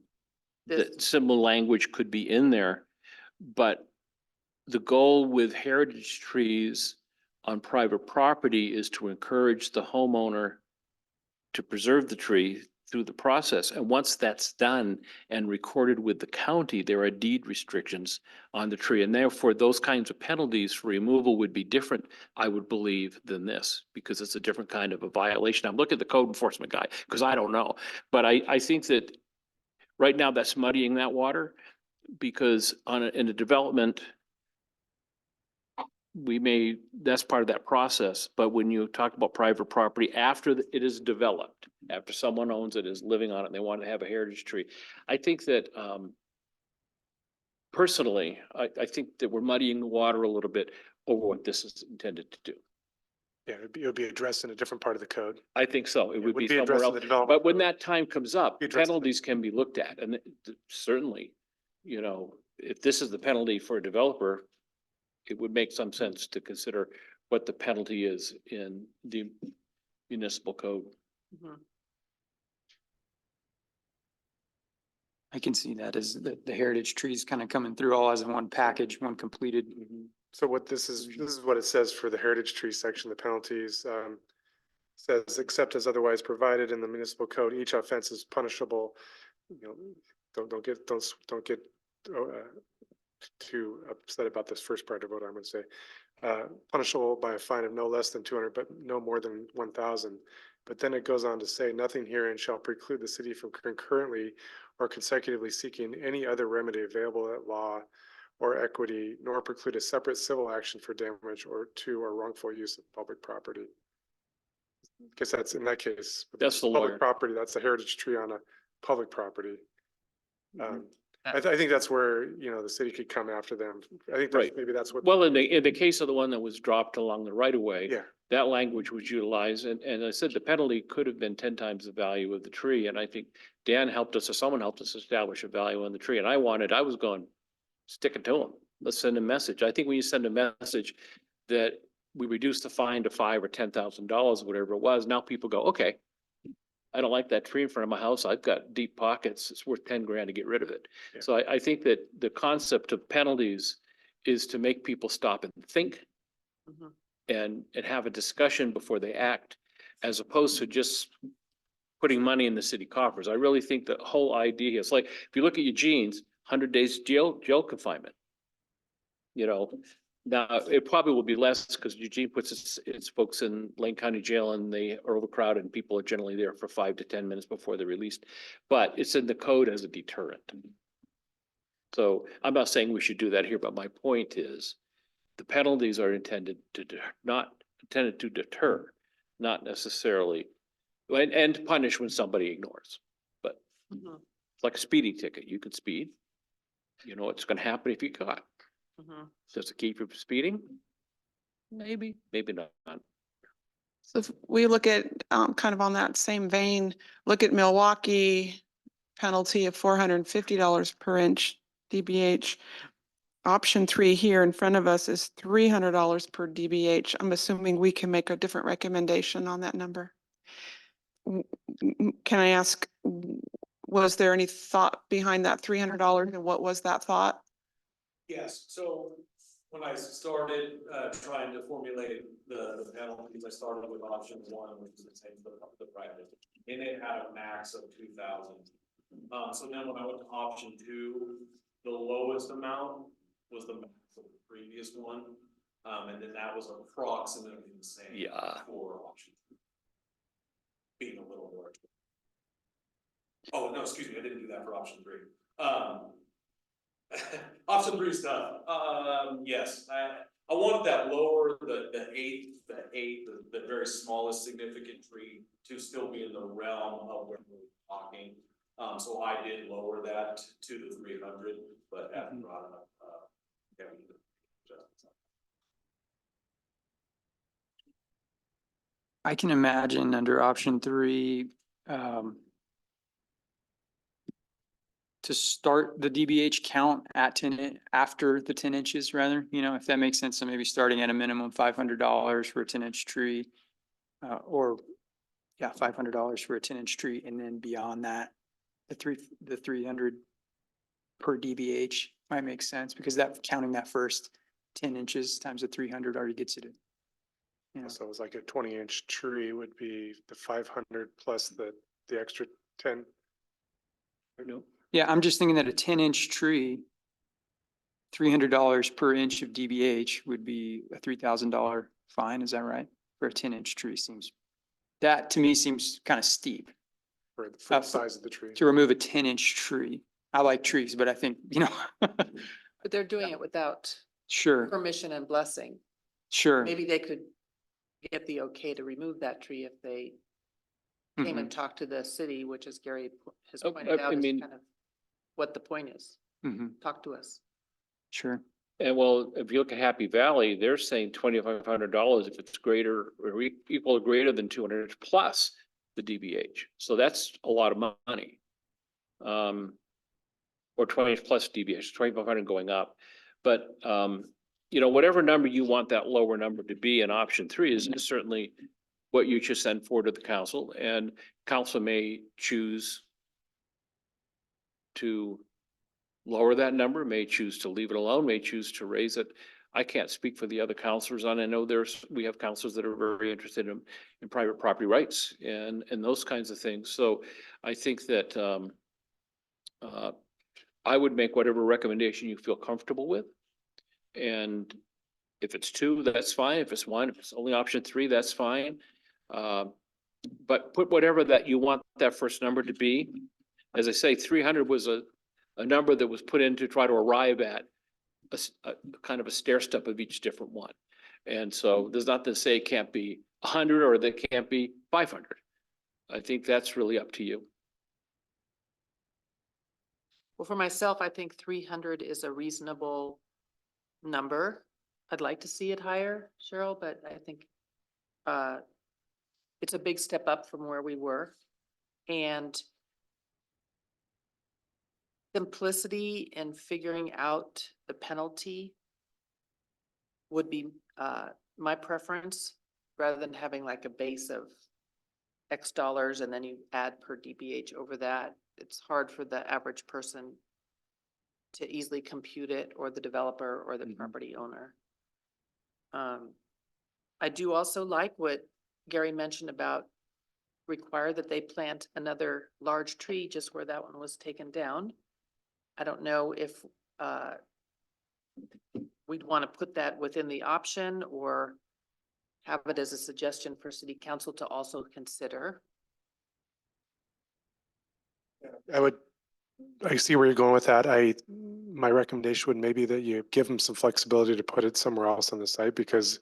B: This-
G: similar language could be in there. But the goal with heritage trees on private property is to encourage the homeowner to preserve the tree through the process. And once that's done and recorded with the county, there are deed restrictions on the tree. And therefore, those kinds of penalties for removal would be different, I would believe, than this, because it's a different kind of a violation. I'm looking at the code enforcement guy, because I don't know. But I think that right now that's muddying that water, because in a development, that's part of that process. But when you talk about private property, after it is developed, after someone owns it, is living on it, and they want to have a heritage tree, I think that, personally, I think that we're muddying the water a little bit over what this is intended to do.
E: yeah, it would be addressed in a different part of the code.
G: I think so. It would be
E: addressed
G: somewhere
E: in
G: else.
E: the development
G: But when
E: code.
G: that time comes up,
E: Be addressed in the-
G: penalties can be looked at. And certainly, if this is the penalty for a developer, it would make some sense to consider what the penalty is in the municipal code.
B: Mhm.
C: I can see that as the heritage trees kind of coming through all as one package, one completed.
E: So what this is what it says for the heritage tree section, the penalties, says, except as otherwise provided in the municipal code, each offense is punishable. Don't get too upset about this first part of what I'm gonna say. Punishable by a fine of no less than 200, but no more than 1,000. But then it goes on to say, nothing herein shall preclude the city from concurrently or consecutively seeking any other remedy available at law or equity, nor preclude a separate civil action for damage or wrongful use of public property. Guess that's in that case.
G: That's the lawyer.
E: Public property, that's a heritage tree on a public property.
G: Mm-hmm.
E: I think that's where, the city could come after them. I think
G: Right.
E: maybe that's what.
G: Well, in the case of the one that was dropped along the right of way,
E: Yeah,
G: that language was utilized, and I said the penalty could have been 10 times the value of the tree, and I think Dan helped us, or someone helped us establish a value on the tree, and I was going, stick it to them, let's send a message. I think when you send a message that we reduce the fine to $5,000 or $10,000, whatever it was, now people go, okay, I don't like that tree in front of my house. I've got deep pockets. It's worth 10 grand to get rid of it.
E: Yeah.
G: So I think that the concept of penalties is to make people stop and think
B: Mhm.
G: and have a discussion before they act, as opposed to just putting money in the city coffers. I really think the whole idea is like, if you look at Eugene's, 100 days jail confinement. You know, now it probably will be less because Eugene puts its folks in Lane County Jail and they are overcrowded and people are generally there for 5 to 10 minutes before they're released. But it's in the code as a deterrent. So I'm not saying we should do that here, but my point is the penalties are intended to, not intended to deter, not necessarily, and to punish when somebody ignores. But
B: Mhm.
G: it's like a speeding ticket. You can speed. You know what's going to happen if you get caught.
B: Mhm.
G: Does it keep you from speeding? Maybe, maybe not.
F: So if we look at, kind of on that same vein, look at Milwaukee, penalty of $450 per inch DBH. Option 3 here in front of us is $300 per DBH. I'm assuming we can make a different recommendation on that number. Can I ask, was there any thought behind that $300 and what was that thought?
D: Yes, so when I started trying to formulate the penalties, I started with option 1, which is the same for the private. And it had a max of 2,000. So then when I went to option 2, the lowest amount was the max of the previous one. And then that was approximately the same
G: Yeah.
D: for option 2. Being a little more. Oh, no, excuse me, I didn't do that for option 3. Option 3 stuff. Yes, I wanted that lower, the very smallest significant tree to still be in the realm of where we're talking. So I did lower that to the 300, but haven't brought it up. Kevin,
C: I can imagine under option 3, to start the DBH count at 10, after the 10 inches rather, you know, if that makes sense. So maybe starting at a minimum $500 for a 10-inch tree, or yeah, $500 for a 10-inch tree. And then beyond that, the 300 per DBH might make sense because that counting that first 10 inches times the 300 already gets you to, you know.
E: So it was like a 20-inch tree would be the 500 plus the extra 10.
G: No.
C: Yeah, I'm just thinking that a 10-inch tree, $300 per inch of DBH would be a $3,000 fine. Is that right? For a 10-inch tree that to me seems kind of steep
E: For the size of the tree.
C: to remove a 10-inch tree. I like trees, but I think, you know,
B: But they're doing it without
C: sure,
B: permission and blessing.
C: sure.
B: Maybe they could get the okay to remove that tree if they came and talked to the city, which as Gary has
G: Oh,
B: pointed
G: I
B: out is
G: mean-
B: kind of what the point is.
C: Mm-hmm,
B: Talk to us.
C: sure.
G: And well, if you look at Happy Valley, they're saying $2,500 if it's greater or equal or greater than 200 plus the DBH. So that's a lot of money. Or 20 plus DBH, 2,500 going up. But, you know, whatever number you want that lower number to be in option 3 is certainly what you should send forward to the council, and council may choose to lower that number, may choose to leave it alone, may choose to raise it. I can't speak for the other counselors on. I know we have counselors that are very interested in private property rights and those kinds of things. So I think that I would make whatever recommendation you feel comfortable with. And if it's 2, that's fine. If it's 1, if it's only option 3, that's fine. But put whatever that you want that first number to be. As I say, 300 was a number that was put in to try to arrive at a kind of a stair step of each different one. And so there's nothing to say it can't be 100 or that can't be 500. I think that's really up to you.
B: Well, for myself, I think 300 is a reasonable number. I'd like to see it higher, Cheryl, but I think it's a big step up from where we were. And simplicity in figuring out the penalty would be my preference, rather than having like a base of X dollars and then you add per DBH over that. It's hard for the average person to easily compute it, or the developer or the
G: Mhm.
B: property owner. I do also like what Gary mentioned about require that they plant another large tree just where that one was taken down. I don't know if we'd want to put that within the option or have it as a suggestion for city council to also consider.
E: I see where you're going with that. My recommendation would maybe that you give them some flexibility to put it somewhere else on the site because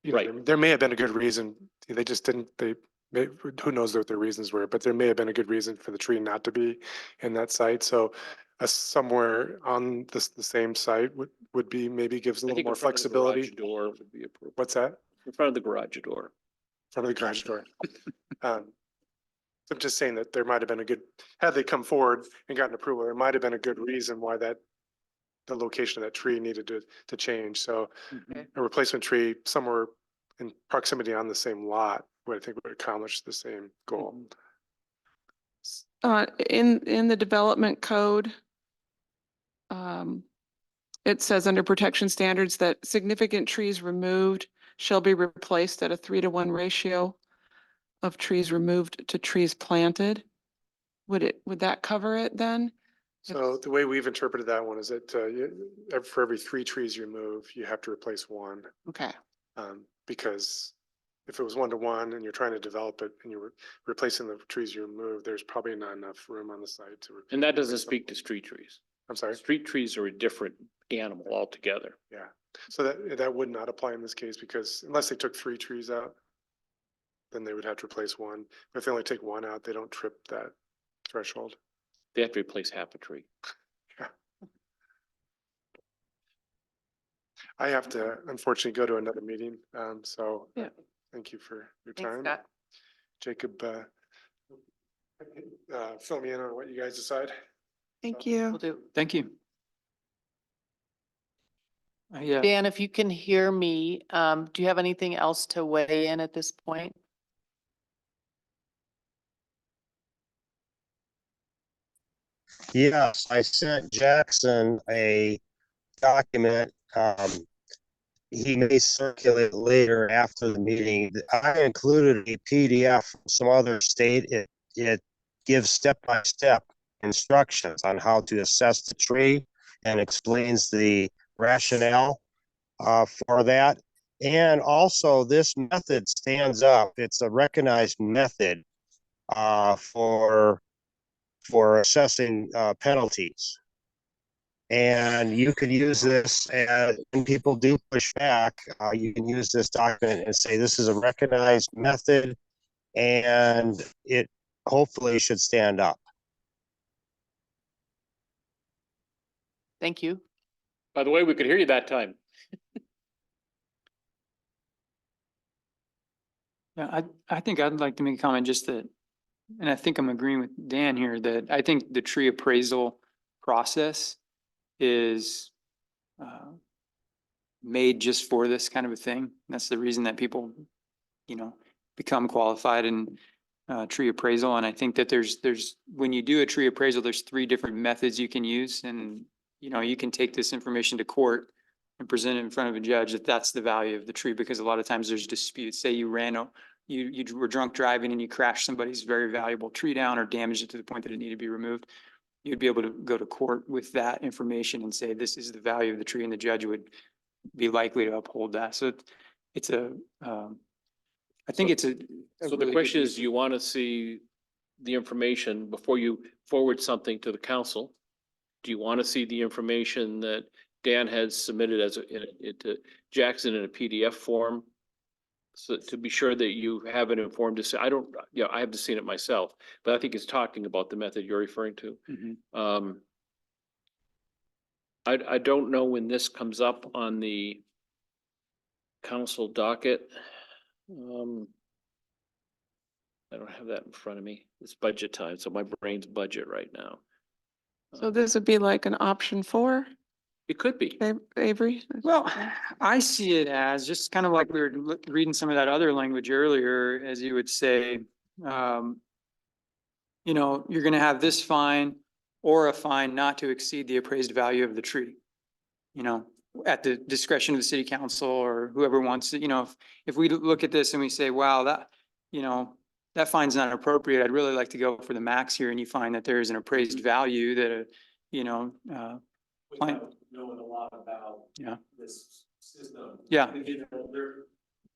E: you know,
G: Right.
E: there may have been a good reason. They just didn't, who knows what their reasons were, but there may have been a good reason for the tree not to be in that site. So somewhere on the same site would be, maybe gives a
G: I
E: little
G: think
E: more
G: in front of the garage
E: flexibility.
G: door would be appropriate.
E: What's that?
G: In front of the garage door.
E: Front of the garage door. So I'm just saying that there might have been a good, had they come forward and gotten approval, there might have been a good reason why the location of that tree needed to change. So a replacement tree somewhere in proximity on the same lot would, I think, would accomplish the same goal.
F: In the development code, it says under protection standards that significant trees removed shall be replaced at a 3-to-1 ratio of trees removed to trees planted. Would that cover it then?
E: So the way we've interpreted that one is that for every 3 trees you move, you have to replace 1.
F: Okay.
E: Because if it was 1-to-1 and you're trying to develop it and you're replacing the trees you remove, there's probably not enough room on the site to.
G: And that doesn't
E: replace them.
G: speak to street trees.
E: I'm sorry.
G: Street trees are a different animal altogether.
E: Yeah, so that would not apply in this case because unless they took 3 trees out, then they would have to replace 1. But if they only take 1 out, they don't trip that threshold.
G: They have to replace half a tree.
E: I have to unfortunately go to another meeting, so
F: Yeah.
E: thank you for your
B: Thanks,
E: time.
B: Scott.
E: Jacob, fill me in on what you guys decide.
F: Thank
B: Will
F: you.
B: do.
C: Thank you. Yeah,
B: Dan, if you can hear me, do you have anything else to weigh in at this point?
H: Yes, I sent Jackson a document. He may circulate later after the meeting. I included a PDF from some other state. It gives step-by-step instructions on how to assess the tree and explains the rationale for that. And also this method stands up. It's a recognized method for assessing penalties. And you could use this as when people do push back, you can use this document and say, this is a recognized method and it hopefully should stand up.
B: Thank you.
G: By the way, we could hear you that time.
C: yeah, I think I'd like to make a comment just that, and I think I'm agreeing with Dan here, that I think the tree appraisal process is made just for this kind of a thing. That's the reason that people, become qualified in tree appraisal. And I think that there's, when you do a tree appraisal, there's 3 different methods you can use. And, you can take this information to court and present it in front of a judge that that's the value of the tree, because a lot of times there's disputes. Say you you were drunk driving and you crashed somebody's very valuable tree down or damaged it to the point that it needed to be removed. You'd be able to go to court with that information and say, this is the value of the tree, and the judge would be likely to uphold that. So it's I think it's a.
G: So the question is, do you want to see the information before you forward something to the council? Do you want to see the information that Dan has submitted to Jackson in a PDF form? So to be sure that you have an informed decision. I haven't seen it myself, but I think it's talking about the method you're referring to.
C: Mhm.
G: I don't know when this comes up on the council docket. I don't have that in front of me. It's budget time, so my brain's budget right now.
F: So this would be like an option 4?
G: It could be.
F: Avery?
C: Well, I see it as just kind of like we were reading some of that other language earlier, as you would say, um, you know, you're gonna have this fine or a fine not to exceed the appraised value of the tree. You know, at the discretion of the city council or whoever wants to, you know, if we look at this and we say, wow, that, you know, that fine's not appropriate, I'd really like to go for the max here, and you find that there is an appraised value that, you know,
D: Without knowing a lot about
C: yeah.
D: this system.
C: Yeah.
D: They're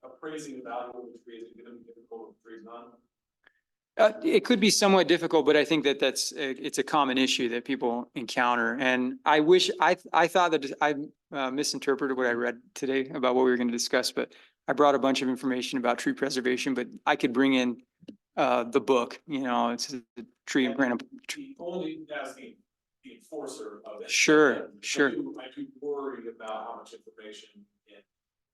D: appraising the value of the tree, is it gonna be difficult if the tree's none?
C: It could be somewhat difficult, but I think that it's a common issue that people encounter. And I wish, I thought that I misinterpreted what I read today about what we were going to discuss, but I brought a bunch of information about tree preservation, but I could bring in the book, you know, it's a tree and plant.
D: The only, as the enforcer of it.
C: Sure,
D: And
C: sure.
D: I do worry about how much information it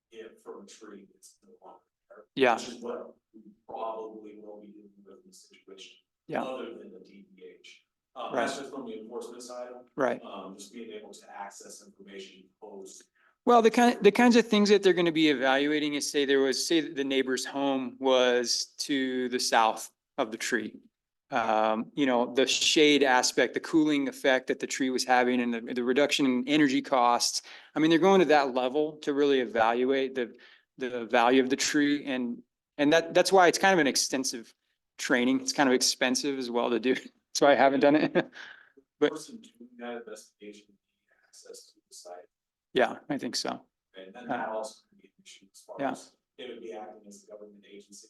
D: get from a tree that's no longer there.
C: Yeah.
D: Which is what we probably will be dealing with in this situation.
C: Yeah.
D: Other than the DPH.
C: Right.
D: That's just from the enforcement side.
C: Right.
D: Just being able to access information post.
C: Well, the kinds of things that they're going to be evaluating is say that the neighbor's home was to the south of the tree. You know, the shade aspect, the cooling effect that the tree was having and the reduction in energy costs. I mean, they're going to that level to really evaluate the value of the tree, and that's why it's kind of an extensive training. It's kind of expensive as well to do. That's why I haven't done it. But-
D: Person doing that investigation, need access to the site.
C: Yeah, I think so.
D: And then that also could be an issue as far
C: Yeah.
D: as it would be acting as a government agency.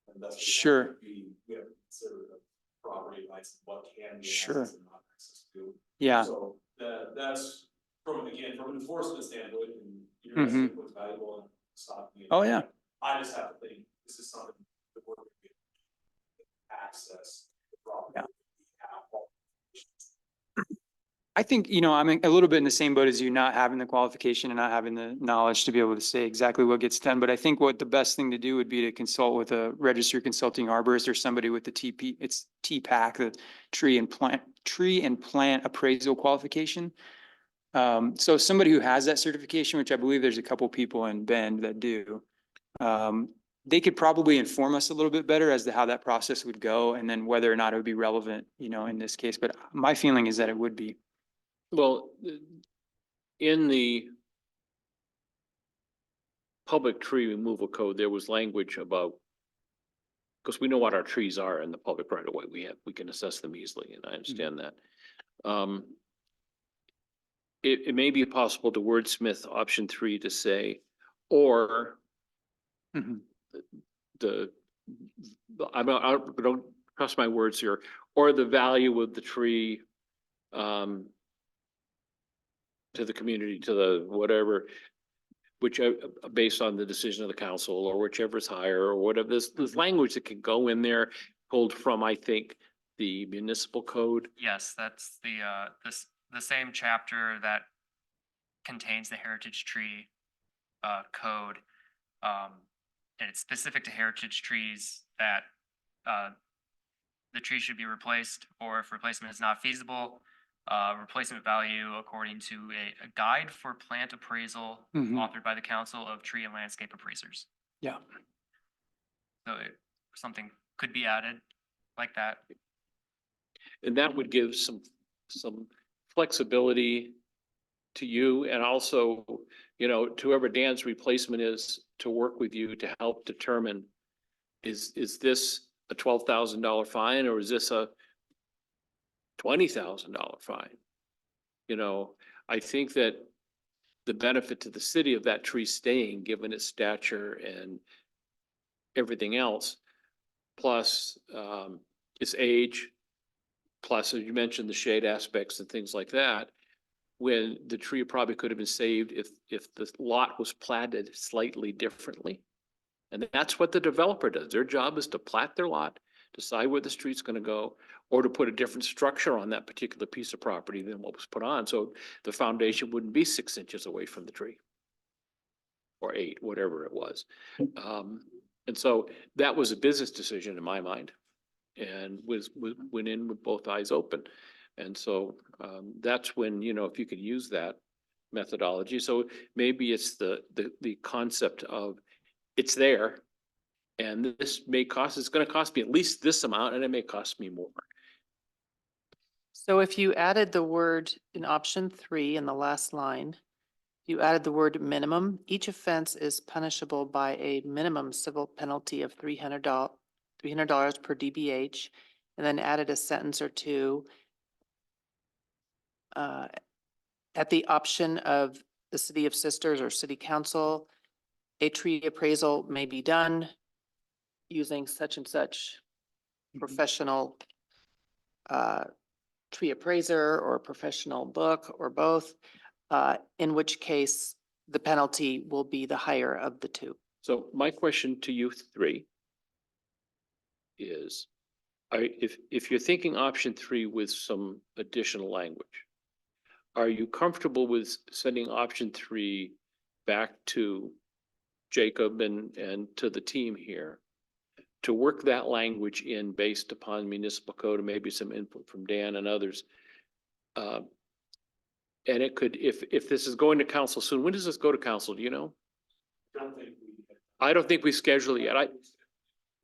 D: And that's.
C: Sure.
D: We have to consider the property rights, and what can be
C: Sure.
D: accessed and not accessed to.
C: Yeah,
D: So that's from an enforcement standpoint, and you're
C: Mhm.
D: asking what's valuable and stopping it.
C: oh, yeah,
D: I just have to think this is something that we're going to get access to the property.
C: Yeah.
D: We have all-
C: I think, you know, I'm a little bit in the same boat as you, not having the qualification and not having the knowledge to be able to say exactly what gets done. But I think what the best thing to do would be to consult with a registered consulting arborist or somebody with the it's TPAC, the tree and plant appraisal qualification. So somebody who has that certification, which I believe there's a couple people in Bend that do, they could probably inform us a little bit better as to how that process would go and then whether or not it would be relevant, you know, in this case. But my feeling is that it would be.
G: Well, in the public tree removal code, there was language about, because we know what our trees are in the public right of way. We can assess them easily, and I understand that. It may be possible to wordsmith option 3 to say, or
C: Mhm.
G: I don't trust my words here, or the value of the tree to the community, to the whatever, which based on the decision of the council or whichever is higher or whatever. There's language that can go in there pulled from, I think, the municipal code.
A: Yes, that's the same chapter that contains the heritage tree code. And it's specific to heritage trees that the tree should be replaced, or if replacement is not feasible, replacement value according to a guide for plant appraisal
C: Mhm.
A: authored by the Council of Tree and Landscape Appraisers.
C: Yeah.
A: So something could be added like that.
G: And that would give some flexibility to you, and also, you know, to whoever Dan's replacement is, to work with you to help determine, is this a $12,000 fine, or is this a $20,000 fine? You know, I think that the benefit to the city of that tree staying, given its stature and everything else, plus its age, plus, as you mentioned, the shade aspects and things like that, when the tree probably could have been saved if the lot was platted slightly differently. And that's what the developer does. Their job is to plat their lot, decide where the street's gonna go, or to put a different structure on that particular piece of property than what was put on. So the foundation wouldn't be 6 inches away from the tree. Or 8, whatever it was. And so that was a business decision in my mind, and went in with both eyes open. And so that's when, you know, if you could use that, methodology. So maybe it's the concept of it's there. And this may cost, it's gonna cost me at least this amount and it may cost me more.
B: So if you added the word in option 3 in the last line, you added the word minimum, each offense is punishable by a minimum civil penalty of $300 per DBH, and then added a sentence or two. At the option of the City of Sisters or City Council, a tree appraisal may be done using such and such professional tree appraiser or professional book or both, in which case the penalty will be the higher of the two.
G: So my question to you three is, if you're thinking option 3 with some additional language, are you comfortable with sending option 3 back to Jacob and to the team here to work that language in based upon municipal code and maybe some input from Dan and others? And it could, if this is going to council soon, when does this go to council? Do you know? I don't think we schedule it yet.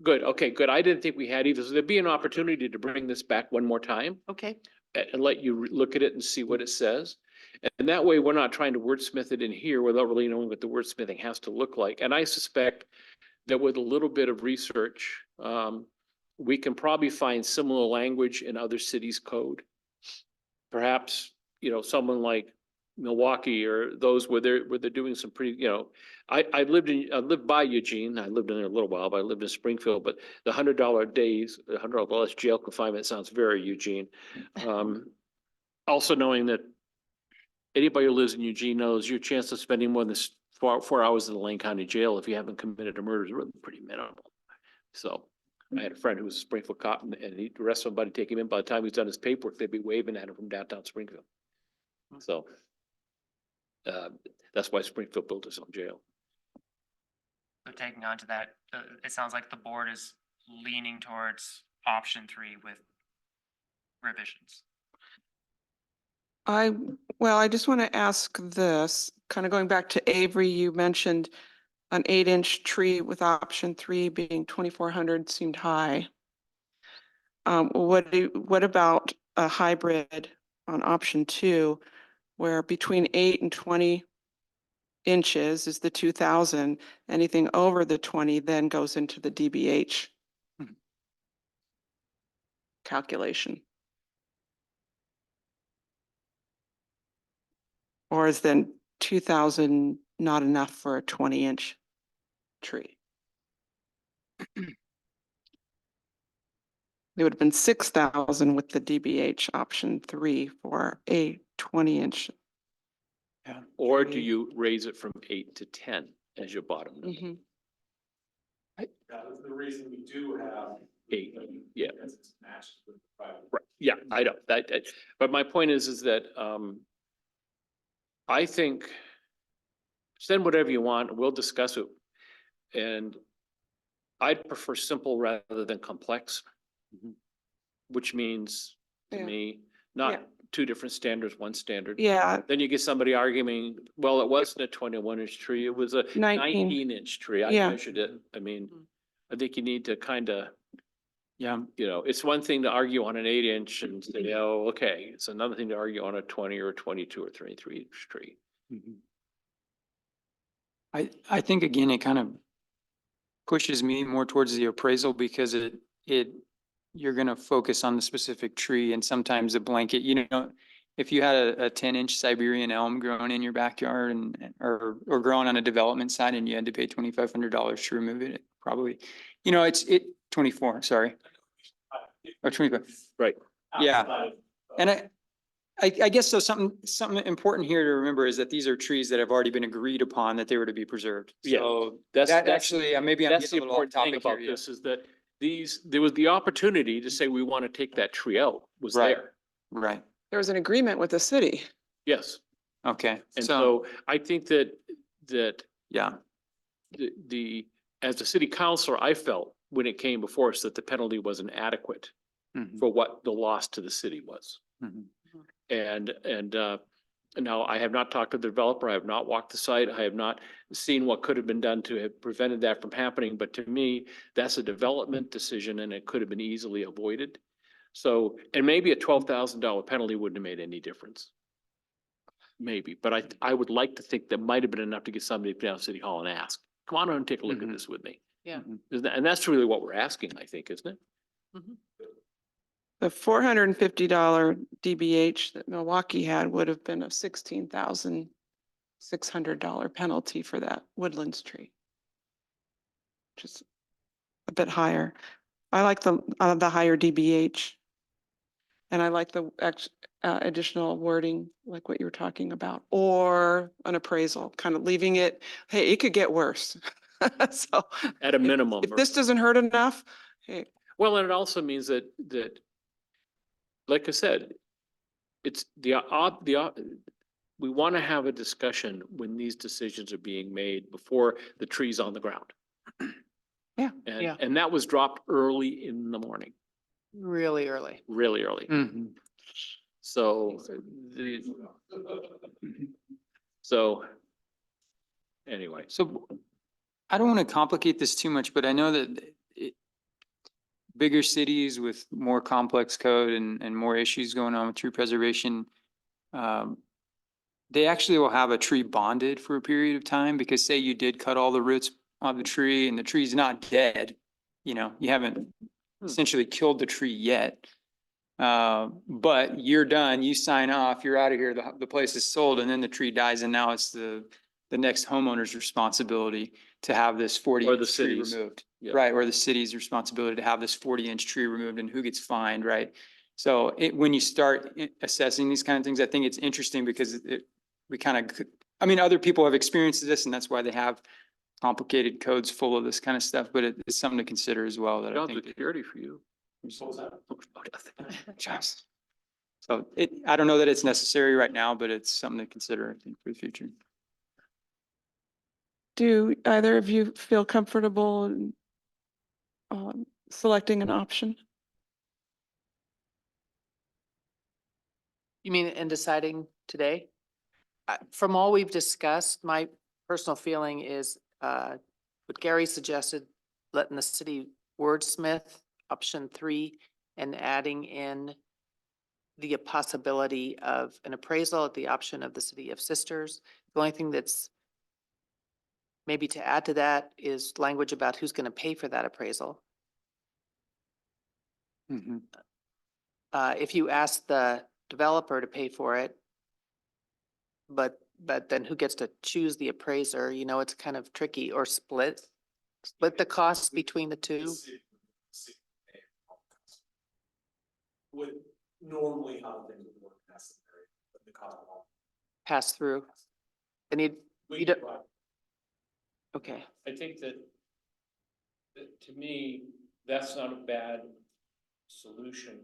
G: Good. Okay, good. I didn't think we had either. So there'd be an opportunity to bring this back one more time
B: Okay.
G: and let you look at it and see what it says. And that way, we're not trying to wordsmith it in here without really knowing what the wordsmithing has to look like. And I suspect that with a little bit of research, we can probably find similar language in other cities' code. Perhaps, someone like Milwaukee or those where they're doing some pretty, I lived by Eugene. I lived in there a little while, but I lived in Springfield. But the $100 days, $100 jail confinement sounds very Eugene. Also knowing that anybody who lives in Eugene knows your chance of spending more than 4 hours in the Lane County Jail if you haven't committed a murder is really pretty minimal. So I had a friend who was a Springfield cop and he'd arrest somebody, take him in. By the time he's done his paperwork, they'd be waving at him from downtown Springfield. So that's why Springfield built its own jail.
A: So taking on to that, it sounds like the board is leaning towards option 3 with revisions.
F: I just want to ask this, kind of going back to Avery, you mentioned an 8-inch tree with option 3 being 2,400 seemed high. What about a hybrid on option 2, where between 8 and 20 inches is the 2,000, anything over the 20 then goes into the DBH calculation? Or is then 2,000 not enough for a 20-inch tree? It would have been 6,000 with the DBH option 3 for a 20-inch.
C: Yeah.
G: Or do you raise it from 8 to 10 as your bottom number?
F: Mhm.
D: That's the reason we do have.
G: 8, yeah.
D: Because it's matched with the private.
G: Right, yeah, I know but my point is that, I think send whatever you want, we'll discuss it. And I'd prefer simple rather than complex. Which means to
F: Yeah.
G: me,
F: Yeah.
G: not 2 different standards, 1 standard.
F: Yeah,
G: Then you get somebody arguing, well, it wasn't a 21-inch tree, it was a
F: 19.
G: 19-inch tree. I
F: Yeah.
G: measured it. I mean, I think you need to kind of,
C: Yeah.
G: it's one thing to argue on an 8-inch and say, oh, okay. It's another thing to argue on a 20 or a 22 or 23-inch tree.
C: I think again, it kind of pushes me more towards the appraisal because you're gonna focus on the specific tree and sometimes a blanket, if you had a 10-inch Siberian elm growing in your backyard or growing on a development site and you had to pay $2,500 to remove it, probably, it's 24, sorry. Or 25.
G: Right.
C: Yeah.
D: Outside of,
C: And I guess so something important here to remember is that these are trees that have already been agreed upon that they were to be preserved.
G: Yeah,
C: So
G: that's
C: actually, maybe I'm
G: That's
C: getting
G: the
C: a little off
G: important thing
C: topic
G: about
C: here. Yeah.
G: this is that there was the opportunity to say, we want to take that tree out was
C: Right.
G: there.
C: Right.
F: there was an agreement with the city.
G: Yes.
C: Okay.
G: And
C: So,
G: so I think that
C: yeah.
G: as a city councilor, I felt when it came before us that the penalty wasn't adequate
C: Mhm.
G: for what the loss to the city was.
C: Mhm.
G: And Now, I have not talked to the developer. I have not walked the site. I have not seen what could have been done to have prevented that from happening. But to me, that's a development decision and it could have been easily avoided. So, and maybe a $12,000 penalty wouldn't have made any difference. Maybe, but I would like to think that might have been enough to get somebody down to City Hall and ask, come on and take a look at
C: Mhm.
G: this with me.
B: Yeah.
G: And that's really what we're asking, I think, isn't it?
B: Mhm.
F: The $450 DBH that Milwaukee had would have been a $16,600 penalty for that woodlands tree. Just a bit higher. I like the higher DBH. And I like the additional wording, like what you were talking about, or an appraisal, kind of leaving it, hey, it could get worse. So.
G: At a
F: if-
G: minimum.
F: If this doesn't hurt enough, hey,
G: Well, and it also means that, like I said, it's we want to have a discussion when these decisions are being made before the tree's on the ground.
F: Yeah.
B: Yeah.
G: And that was dropped early in the morning,
B: Really early.
G: really early.
C: Mhm.
G: So so anyway,
C: So I don't want to complicate this too much, but I know that bigger cities with more complex code and more issues going on with tree preservation, they actually will have a tree bonded for a period of time because say you did cut all the roots of the tree and the tree's not dead, you know, you haven't essentially killed the tree yet. But you're done, you sign off, you're out of here, the place is sold, and then the tree dies, and now it's the next homeowner's responsibility to have this 40
G: Or the
C: inch tree
G: city's.
C: removed.
G: Yeah.
C: Right, or the city's responsibility to have this 40-inch tree removed and who gets fined, right? So when you start assessing these kind of things, I think it's interesting because we kind of, I mean, other people have experienced this and that's why they have complicated codes full of this kind of stuff, but it's something to consider as well that I
G: job
C: think.
G: security for you.
C: Jobs. So I don't know that it's necessary right now, but it's something to consider, I think, for the future.
F: do either of you feel comfortable in selecting an option?
B: You mean in deciding today? From all we've discussed, my personal feeling is what Gary suggested, letting the city wordsmith option 3 and adding in the possibility of an appraisal at the option of the city of Sisters. The only thing that's maybe to add to that is language about who's going to pay for that appraisal.
C: Mhm.
B: If you ask the developer to pay for it, but then who gets to choose the appraiser, you know, it's kind of tricky, or split the costs between the two.
D: Would normally how things would work necessary, but the cost of all.
B: Pass through. And you
D: We
B: don't,
D: could,
B: okay,
G: I think that to me, that's not a bad solution,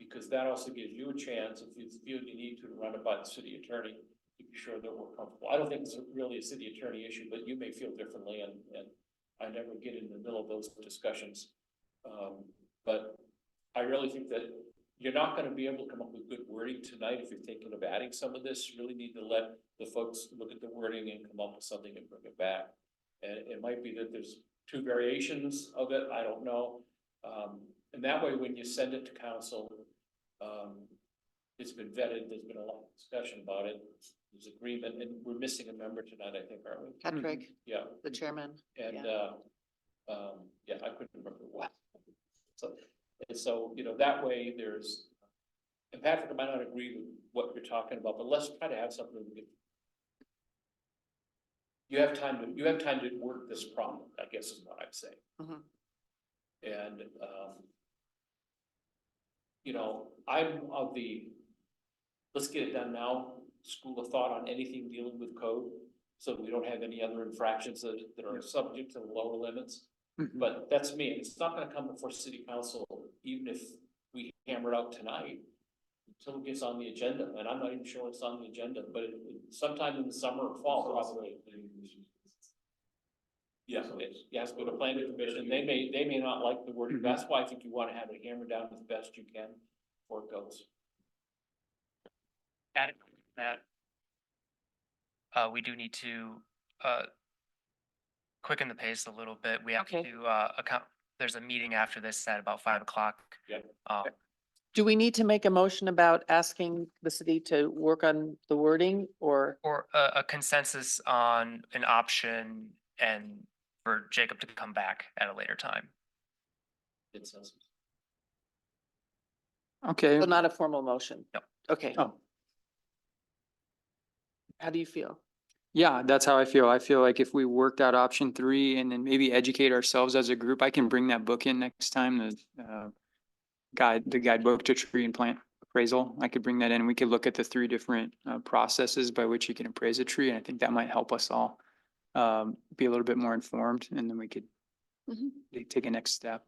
G: because that also gives you a chance, if you feel you need to run it by the city attorney, to be sure that we're comfortable. I don't think it's really a city attorney issue, but you may feel differently, and I never get in the middle of those discussions. But I really think that you're not gonna be able to come up with good wording tonight if you're thinking of adding some of this. You really need to let the folks look at the wording and come up with something and bring it back. And it might be that there's 2 variations of it, I don't know. And that way, when you send it to council, it's been vetted, there's been a lot of discussion about it, there's agreement, and we're missing a member tonight, I think, aren't we?
B: Patrick,
G: Yeah,
B: the chairman.
G: and,
B: Yeah.
G: yeah, I couldn't remember what. So, you know, that way there's, and Patrick, I might not agree with what you're talking about, but let's try to have something we can. You have time to work this problem, I guess is what I'm saying.
B: Mhm.
G: And, you know, I'm of let's get it done now, school of thought on anything dealing with code. So we don't have any other infractions that are subject to the lower limits.
C: Mhm.
G: But that's me, and it's not gonna come before city council, even if we hammer it out tonight. Until it gets on the agenda, and I'm not even sure it's on the agenda, but sometime in the summer or fall, probably. Yeah, it has to go to planning commission, they may not like the wording, that's why I think you wanna have it hammered down as best you can before it goes.
A: Add that we do need to, quicken the pace a little bit. We have
B: Okay.
A: to, account, there's a meeting after this at about 5 o'clock.
D: Yep.
B: Do we need to make a motion about asking the city to work on the wording or?
A: Or a consensus on an option and for Jacob to come back at a later time.
C: Okay.
B: So not a formal motion?
A: No.
B: Okay.
C: Oh,
B: How do you feel?
C: yeah, that's how I feel. I feel like if we worked out option 3 and then maybe educate ourselves as a group, I can bring that book in next time, the guidebook to tree and plant appraisal. I could bring that in and we could look at the 3 different processes by which you can appraise a tree. And I think that might help us all be a little bit more informed, and then we could take a next step.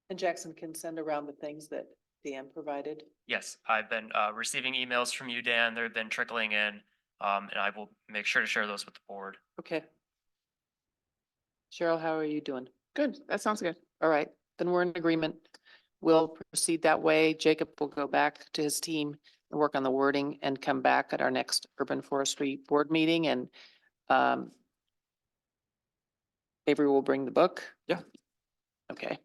B: And Jackson can send around the things that Dan provided.
A: Yes, I've been receiving emails from you, Dan. They've been trickling in, and I will make sure to share those with the board.
B: Okay. Cheryl, how are you doing?
F: Good, that sounds good.
B: All right, then we're in agreement. We'll proceed that way. Jacob will go back to his team and work on the wording and come back at our next urban forestry board meeting, and Avery will bring the book.
C: Yeah.
B: Okay.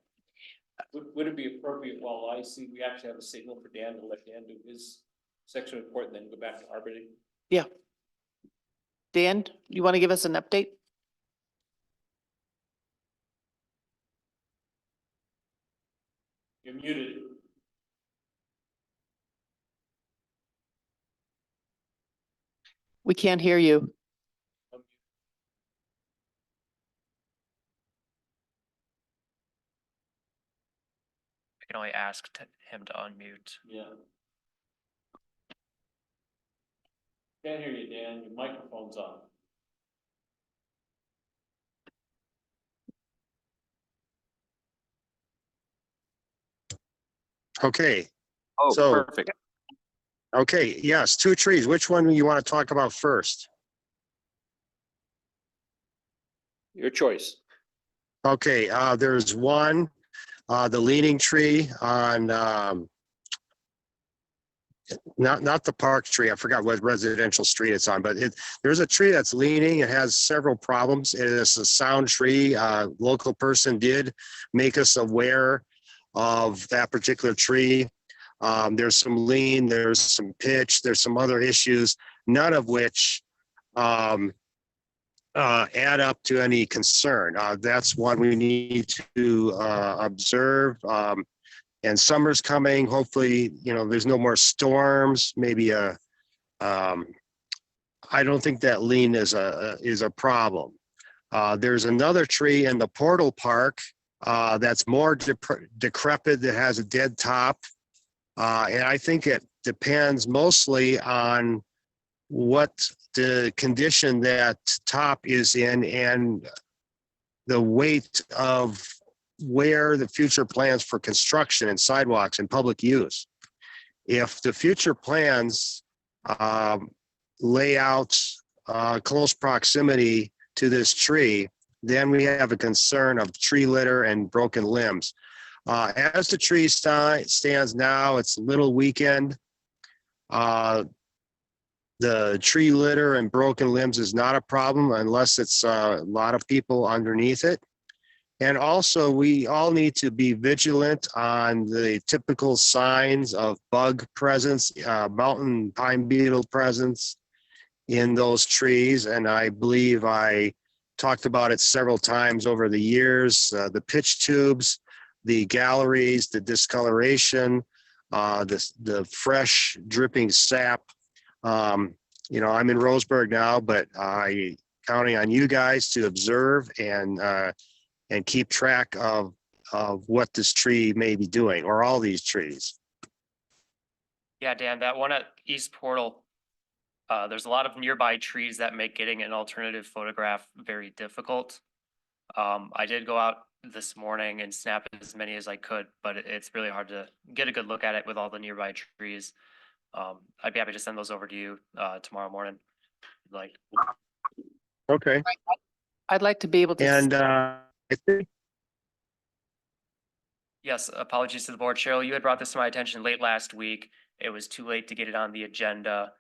I: Would it be appropriate while I see, we actually have a signal for Dan to let Dan do his section report and then go back to arbitration?
B: Yeah. Dan, you want to give us an update?
I: You're muted.
B: We can't hear you.
A: I can only ask him to unmute.
I: Yeah. Can't hear you, Dan. Your microphone's on.
H: Okay,
G: Oh,
H: So-
G: perfect.
H: okay, yes, 2 trees. Which one do you want to talk about first?
G: Your choice.
H: Okay, there's one, the leaning tree on, not the park tree. I forgot what residential street it's on, but there's a tree that's leaning. It has several problems. It is a sound tree. Local person did make us aware of that particular tree. There's some lean, there's some pitch, there's some other issues, none of which add up to any concern. That's one we need to observe. And summer's coming. Hopefully, there's no more storms. Maybe I don't think that lean is a problem. There's another tree in the Portal Park that's more decrepit, that has a dead top. And I think it depends mostly on what the condition that top is in and the weight of where the future plans for construction and sidewalks and public use. If the future plans lay out close proximity to this tree, then we have a concern of tree litter and broken limbs. As the tree stands now, it's a little weakened. The tree litter and broken limbs is not a problem unless it's a lot of people underneath it. And also, we all need to be vigilant on the typical signs of bug presence, mountain pine beetle presence in those trees. And I believe I talked about it several times over the years, the pitch tubes, the galleries, the discoloration, the fresh dripping sap. I'm in Roseburg now, but I counting on you guys to observe and keep track of what this tree may be doing, or all these trees.
A: Yeah, Dan, that one at East Portal, there's a lot of nearby trees that make getting an alternative photograph very difficult. I did go out this morning and snap as many as I could, but it's really hard to get a good look at it with all the nearby trees. I'd be happy to send those over to you tomorrow morning. Like,
H: Okay.
B: I'd like to be able to.
H: And I think,
A: yes, apologies to the board. Cheryl, you had brought this to my attention late last week. It was too late to get it on the agenda.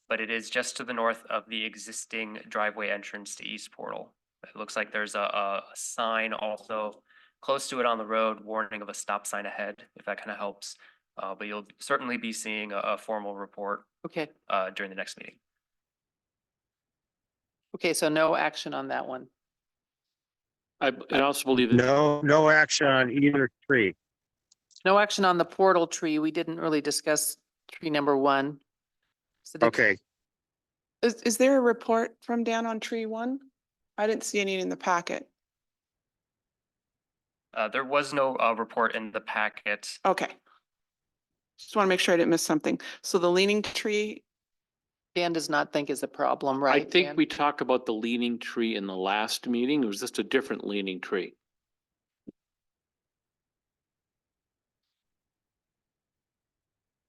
A: but it is just to the north of the existing driveway entrance to East Portal. It looks like there's a sign also close to it on the road, warning of a stop sign ahead, if that kind of helps. But you'll certainly be seeing a formal report
B: Okay,
A: during the next meeting.
B: okay, so no action on that one.
G: I also believe that
H: No action on either tree.
B: No action on the portal tree. We didn't really discuss tree number 1. So
H: Okay,
F: Is there a report from Dan on tree 1? I didn't see any in the packet.
A: There was no report in the packet.
F: Okay. Just want to make sure I didn't miss something. So the leaning tree,
B: Dan does not think is a problem,
G: I
B: right?
G: think
B: Dan?
G: we talked about the leaning tree in the last meeting. It was just a different leaning tree.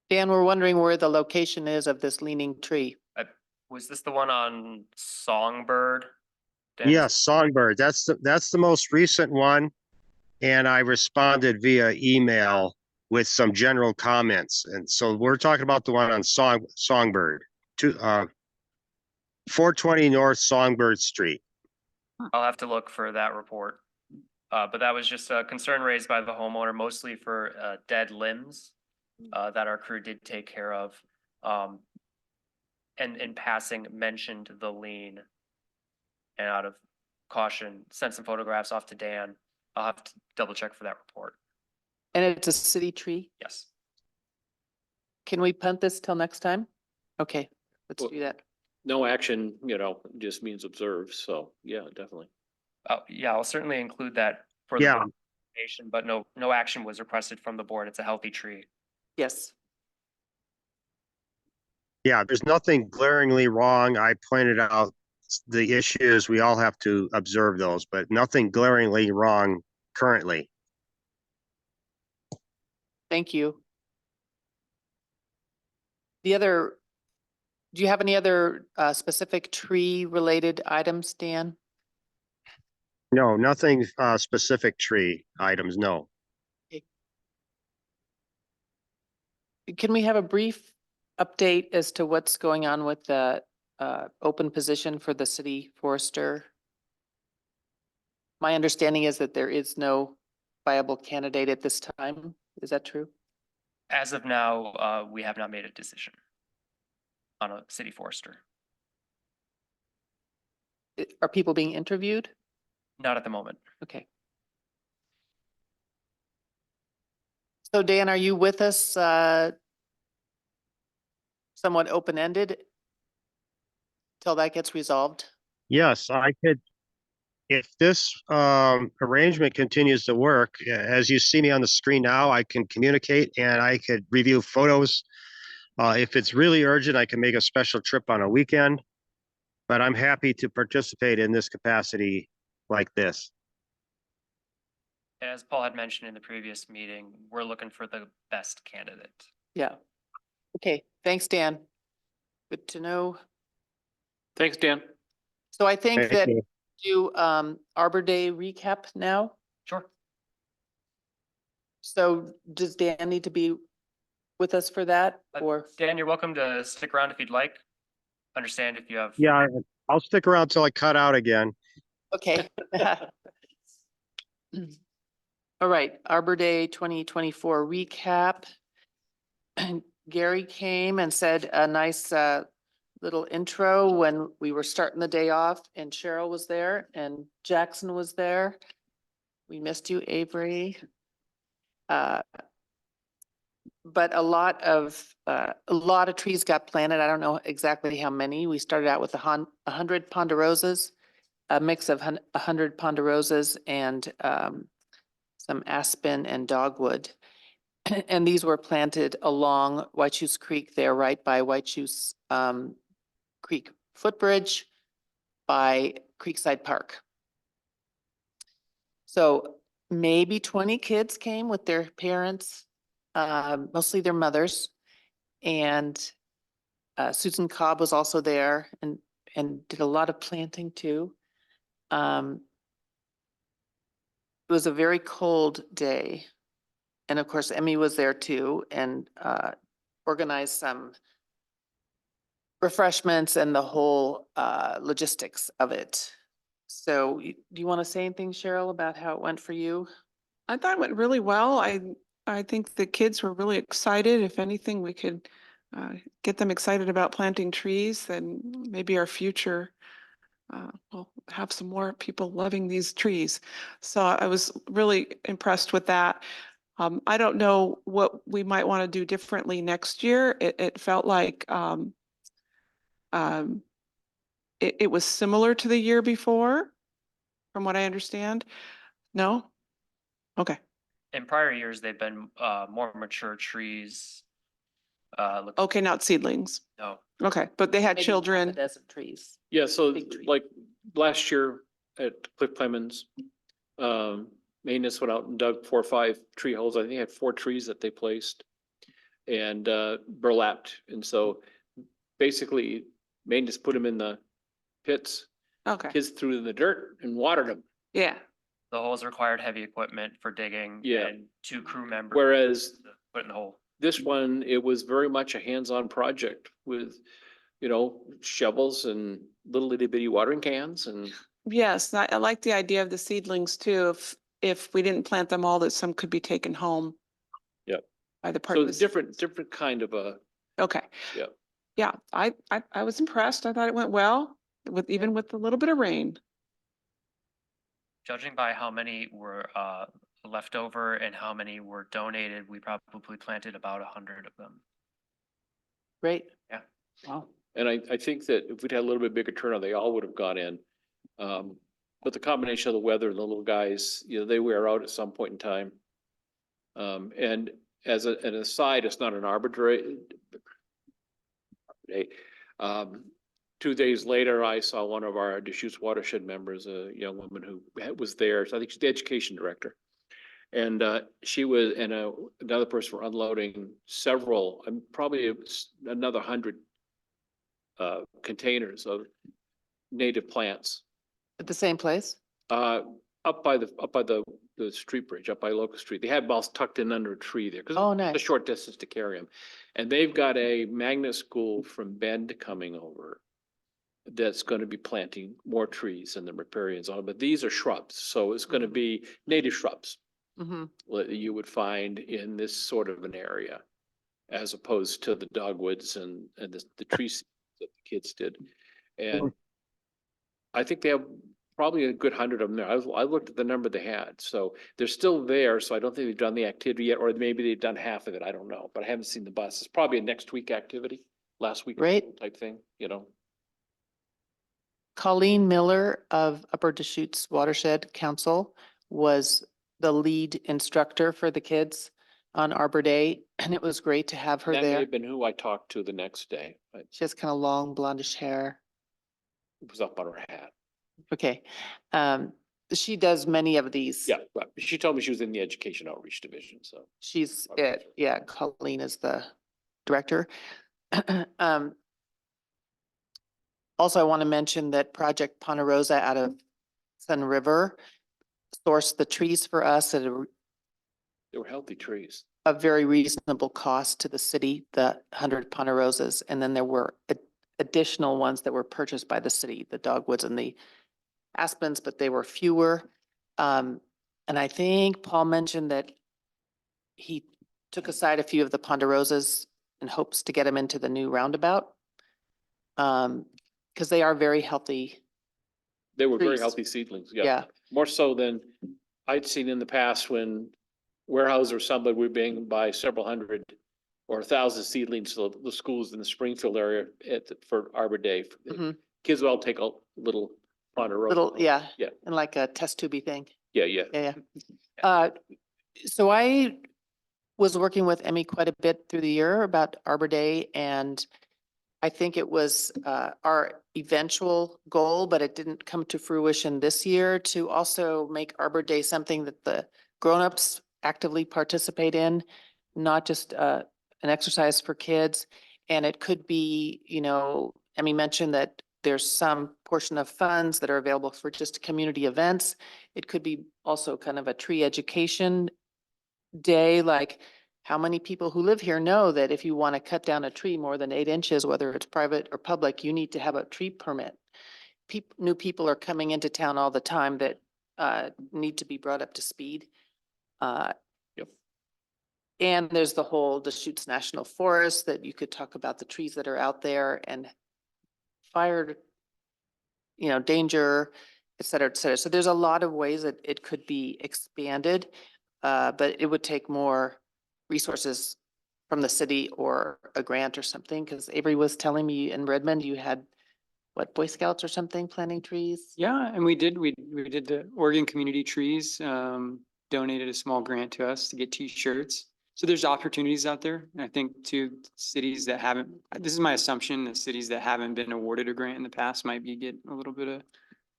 B: Dan, we're wondering where the location is of this leaning tree.
A: Was this the one on Songbird? Dan,
H: yes, Songbird, that's the most recent one. And I responded via email with some general comments. And so we're talking about the one on Songbird, 420 North Songbird Street.
A: I'll have to look for that report. But that was just a concern raised by the homeowner, mostly for dead limbs that our crew did take care of. And in passing, mentioned the lien. And out of caution, sent some photographs off to Dan. I'll have to double check for that report.
B: And it's a city tree.
A: Yes.
B: Can we punt this till next time? Okay, let's
G: Well-
B: do that.
G: No action, just means observe. So yeah, definitely.
A: Yeah, I'll certainly include that for the
H: Yeah.
A: board presentation, but no action was requested from the board. It's a healthy tree.
B: Yes.
H: Yeah, there's nothing glaringly wrong. I pointed out the issues. We all have to observe those, but nothing glaringly wrong currently.
B: Thank you. Do you have any other specific tree related items, Dan?
H: No, nothing specific tree items, no.
B: Can we have a brief update as to what's going on with the open position for the city forester? My understanding is that there is no viable candidate at this time. Is that true?
A: As of now, we have not made a decision on a city forester.
B: Are people being interviewed?
A: Not at the moment.
B: Okay. So Dan, are you with us somewhat open-ended till that gets resolved?
H: Yes, I could, if this arrangement continues to work, as you see me on the screen now, I can communicate and I could review photos. If it's really urgent, I can make a special trip on a weekend, but I'm happy to participate in this capacity like this.
A: As Paul had mentioned in the previous meeting, we're looking for the best candidate.
B: Yeah. Okay, thanks, Dan. Good to know.
G: Thanks, Dan.
B: So I think
H: Thank
B: that
H: you.
B: do Arbor Day recap now.
A: Sure.
B: So does Dan need to be with us for that or?
A: Dan, you're welcome to stick around if you'd like. Understand if you have.
H: Yeah, I'll stick around till I cut out again.
B: Okay. All right, Arbor Day 2024 recap. Gary came and said a nice little intro when we were starting the day off and Cheryl was there and Jackson was there. We missed you, Avery. But a lot of trees got planted. I don't know exactly how many. We started out with 100 ponderosas, a mix of 100 ponderosas and some aspen and dogwood. And these were planted along White Shoes Creek there, right by White Shoes Creek footbridge by Creekside Park. So maybe 20 kids came with their parents, mostly their mothers. And Susan Cobb was also there and did a lot of planting too. It was a very cold day. And of course, Emmy was there too and organized some refreshments and the whole logistics of it. So do you want to say anything, Cheryl, about how it went for you?
F: I thought it went really well. I think the kids were really excited. If anything, we could get them excited about planting trees, then maybe our future we'll have some more people loving these trees. So I was really impressed with that. I don't know what we might want to do differently next year. It felt like um, it was similar to the year before, from what I understand. No? Okay.
A: In prior years, they've been more mature trees.
F: Okay, not seedlings.
A: No,
F: Okay, but they had
B: Maybe half a
F: children.
B: dozen trees.
G: Yeah, so
B: Big tree.
G: like last year at Cliff Clemens, maintenance went out and dug 4 or 5 tree holes. I think they had 4 trees that they placed and burlapped. And so basically maintenance put them in the pits,
F: Okay,
G: kids threw them in the dirt and watered them.
F: yeah,
A: the holes required heavy equipment for digging.
G: Yeah.
A: And 2 crew members.
G: Whereas
A: to put in the hole.
G: this one, it was very much a hands-on project with, you know, shovels and little itty bitty watering cans and
F: yes, I like the idea of the seedlings too. If we didn't plant them all, that some could be taken home.
G: Yep.
F: By the
G: so
F: partners.
G: it's different kind of a,
F: Okay.
G: Yep.
F: Yeah, I was impressed. I thought it went well with, even with a little bit of rain.
A: Judging by how many were left over and how many were donated, we probably planted about 100 of them.
B: Great.
C: Wow.
G: and I think that if we'd had a little bit bigger turnout, they all would have gone in. But the combination of the weather and the little guys, you know, they wear out at some point in time. And as an aside, it's not an arbitrary day. 2 days later, I saw one of our Deschutes watershed members, a young woman who was there. So I think she's the education director. And she was, and another person were unloading several, probably another 100 containers of native plants.
B: At the same place?
G: Up by the street bridge, up by Locust Street. They had balls tucked in under a tree there, because
B: Oh,
G: it's a
B: nice.
G: short distance to carry them. And they've got a magnet school from Bend coming over that's going to be planting more trees in the riparian zone, but these are shrubs, so it's going to be native shrubs
B: Mm-hmm.
G: that you would find in this sort of an area, as opposed to the dogwoods and the trees that the kids did. And I think they have probably a good 100 of them there. I looked at the number they had, so they're still there. So I don't think they've done the activity yet, or maybe they've done half of it. I don't know, but I haven't seen the bus. It's probably a next week activity, last week
B: Great.
G: type thing, you know.
B: Colleen Miller of Upper Deschutes Watershed Council was the lead instructor for the kids on Arbor Day, and it was great to have her
G: That may
B: there.
G: have been who I talked to the next day, but
B: She has kind of long blondish hair.
G: it was up on her hat.
B: Okay. She does many of these.
G: Yeah, but she told me she was in the education outreach division, so.
B: She's
G: Okay.
B: it. Yeah, Colleen is the director. Also, I want to mention that Project Ponderosa out of Sun River sourced the trees for us at
G: They were healthy trees.
B: a very reasonable cost to the city, the 100 Ponderosas. And then there were additional ones that were purchased by the city, the dogwoods and the aspens, but they were fewer. And I think Paul mentioned that he took aside a few of the Ponderosas in hopes to get them into the new roundabout. Because they are very healthy.
G: They were very
B: Trees.
G: healthy seedlings, yeah.
B: Yeah.
G: More so than I'd seen in the past when Warehouse or somebody were being buy several hundred or 1,000 seedlings to the schools in the Springfield area for Arbor Day.
B: Mhm.
G: Kids will all take a little ponderosa.
B: Little, yeah.
G: Yeah.
B: And like a test tubey thing.
G: Yeah.
B: Yeah. So I was working with Emmy quite a bit through the year about Arbor Day, and I think it was our eventual goal, but it didn't come to fruition this year, to also make Arbor Day something that the grownups actively participate in, not just an exercise for kids. And it could be, you know, Emmy mentioned that there's some portion of funds that are available for just community events. It could be also kind of a tree education day, like how many people who live here know that if you want to cut down a tree more than 8 inches, whether it's private or public, you need to have a tree permit? New people are coming into town all the time that need to be brought up to speed.
G: Yep.
B: And there's the whole Deschutes National Forest that you could talk about the trees that are out there and fire, danger, et cetera, et cetera. So there's a lot of ways that it could be expanded, but it would take more resources from the city or a grant or something, because Avery was telling me in Redmond, you had, what, Boy Scouts or something planting trees?
C: Yeah, and we did the Oregon Community Trees, donated a small grant to us to get T-shirts. So there's opportunities out there. And I think to cities that haven't, this is my assumption, the cities that haven't been awarded a grant in the past might be get a little bit of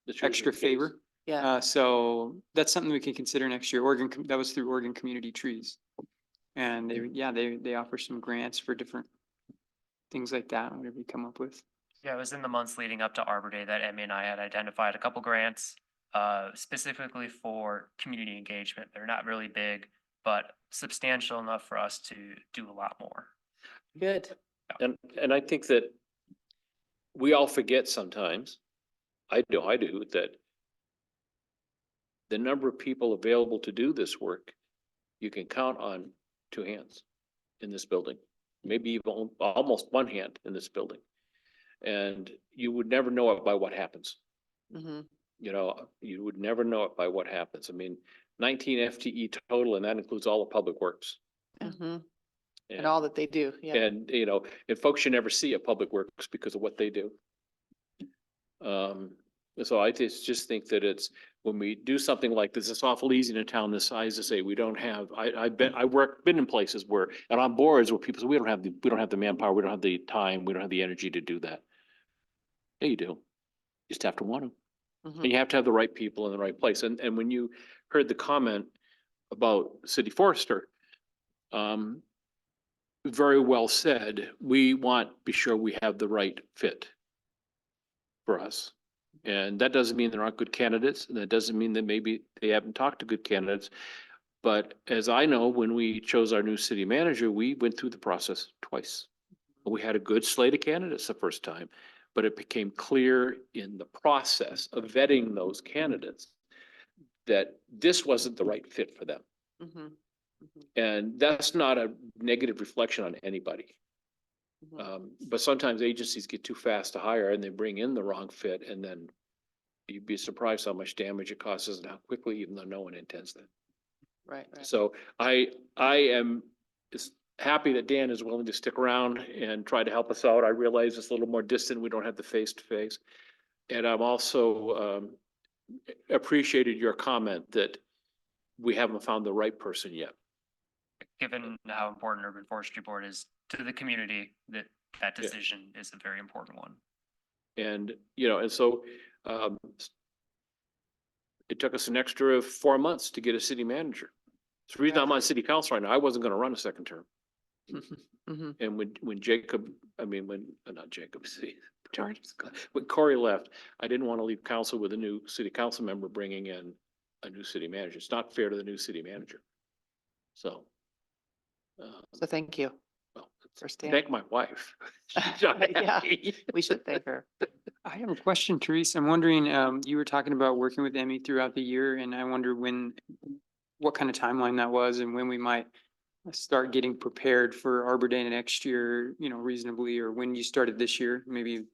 G: That's usually
C: extra
G: the case.
C: favor.
B: Yeah,
C: So that's something we can consider next year. That was through Oregon Community Trees. And they offer some grants for different things like that, whatever you come up with.
A: Yeah, it was in the months leading up to Arbor Day that Emmy and I had identified a couple grants specifically for community engagement. They're not really big, but substantial enough for us to do a lot more.
B: good.
G: And I think that we all forget sometimes, I do, that the number of people available to do this work, you can count on two hands in this building, maybe even almost one hand in this building. And you would never know it by what happens.
B: Mhm.
G: You would never know it by what happens. I mean, 19 FTE total, and that includes all of Public Works.
B: Mhm. And all that they do, yeah.
G: And, and folks you never see at Public Works because of what they do. So I just think that when we do something like this, it's awful easy in a town this size to say we don't have, been in places where, and on boards where people say, we don't have the manpower, we don't have the time, we don't have the energy to do that. Yeah, you do. You just have to want to.
B: Mhm.
G: And you have to have the right people in the right place. And when you heard the comment about city forester, very well said. We be sure we have the right fit for us. And that doesn't mean there aren't good candidates. And that doesn't mean that maybe they haven't talked to good candidates. But as I know, when we chose our new city manager, we went through the process twice. We had a good slate of candidates the first time, but it became clear in the process of vetting those candidates that this wasn't the right fit for them.
B: Mhm. Mhm.
G: And that's not a negative reflection on anybody.
B: Mhm.
G: But sometimes agencies get too fast to hire and they bring in the wrong fit, and then you'd be surprised how much damage it causes and how quickly, even though no one intends that.
B: Right, right.
G: So I am just happy that Dan is willing to stick around and try to help us out. I realize it's a little more distant. We don't have the face to face. And I'm also appreciated your comment that we haven't found the right person yet.
A: Given how important Urban Forestry Board is to the community, that
G: Yeah.
A: decision is a very important one.
G: And, and so it took us an extra 4 months to get a city manager. It's the reason I'm on city council right now. I wasn't going to run a second term.
B: Mhm.
G: And when Jacob, not Jacob, see,
F: George.
G: when Corey left, I didn't want to leave council with a new city council member bringing in a new city manager. It's not fair to the new city manager. So.
B: So thank you.
G: Well,
B: for staying.
G: thank my wife.
B: Yeah, we should thank her.
C: I have a question, Therese. I'm wondering, you were talking about working with Emmy throughout the year, and I wonder what kind of timeline that was and when we might start getting prepared for Arbor Day next year, reasonably, or when you started this year, maybe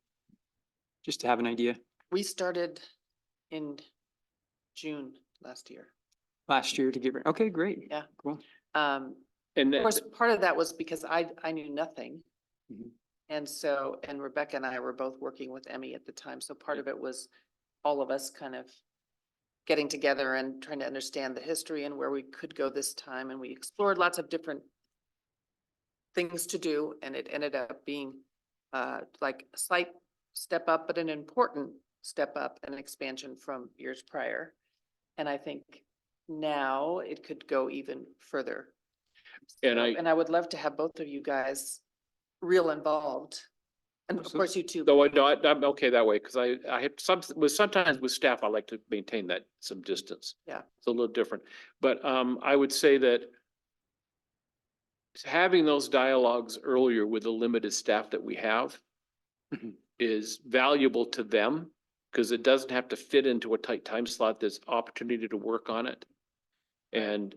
C: just to have an idea.
B: We started in June last year.
C: Last year to get, okay, great.
B: Yeah.
C: Cool.
G: And
B: Of course, part of that was because I knew nothing.
G: Mhm.
B: And Rebecca and I were both working with Emmy at the time. So part of it was all of us kind of getting together and trying to understand the history and where we could go this time. And we explored lots of different things to do. And it ended up being like a slight step up, but an important step up and expansion from years prior. And I think now it could go even further.
G: And
B: And I would love to have both of you guys real involved. And of
C: So-
B: course you too.
G: though I'm okay that way, because I have sometimes with staff, I like to maintain that some distance.
B: Yeah.
G: It's a little different, but I would say that having those dialogues earlier with the limited staff that we have is valuable to them because it doesn't have to fit into a tight time slot. There's opportunity to work on it. And,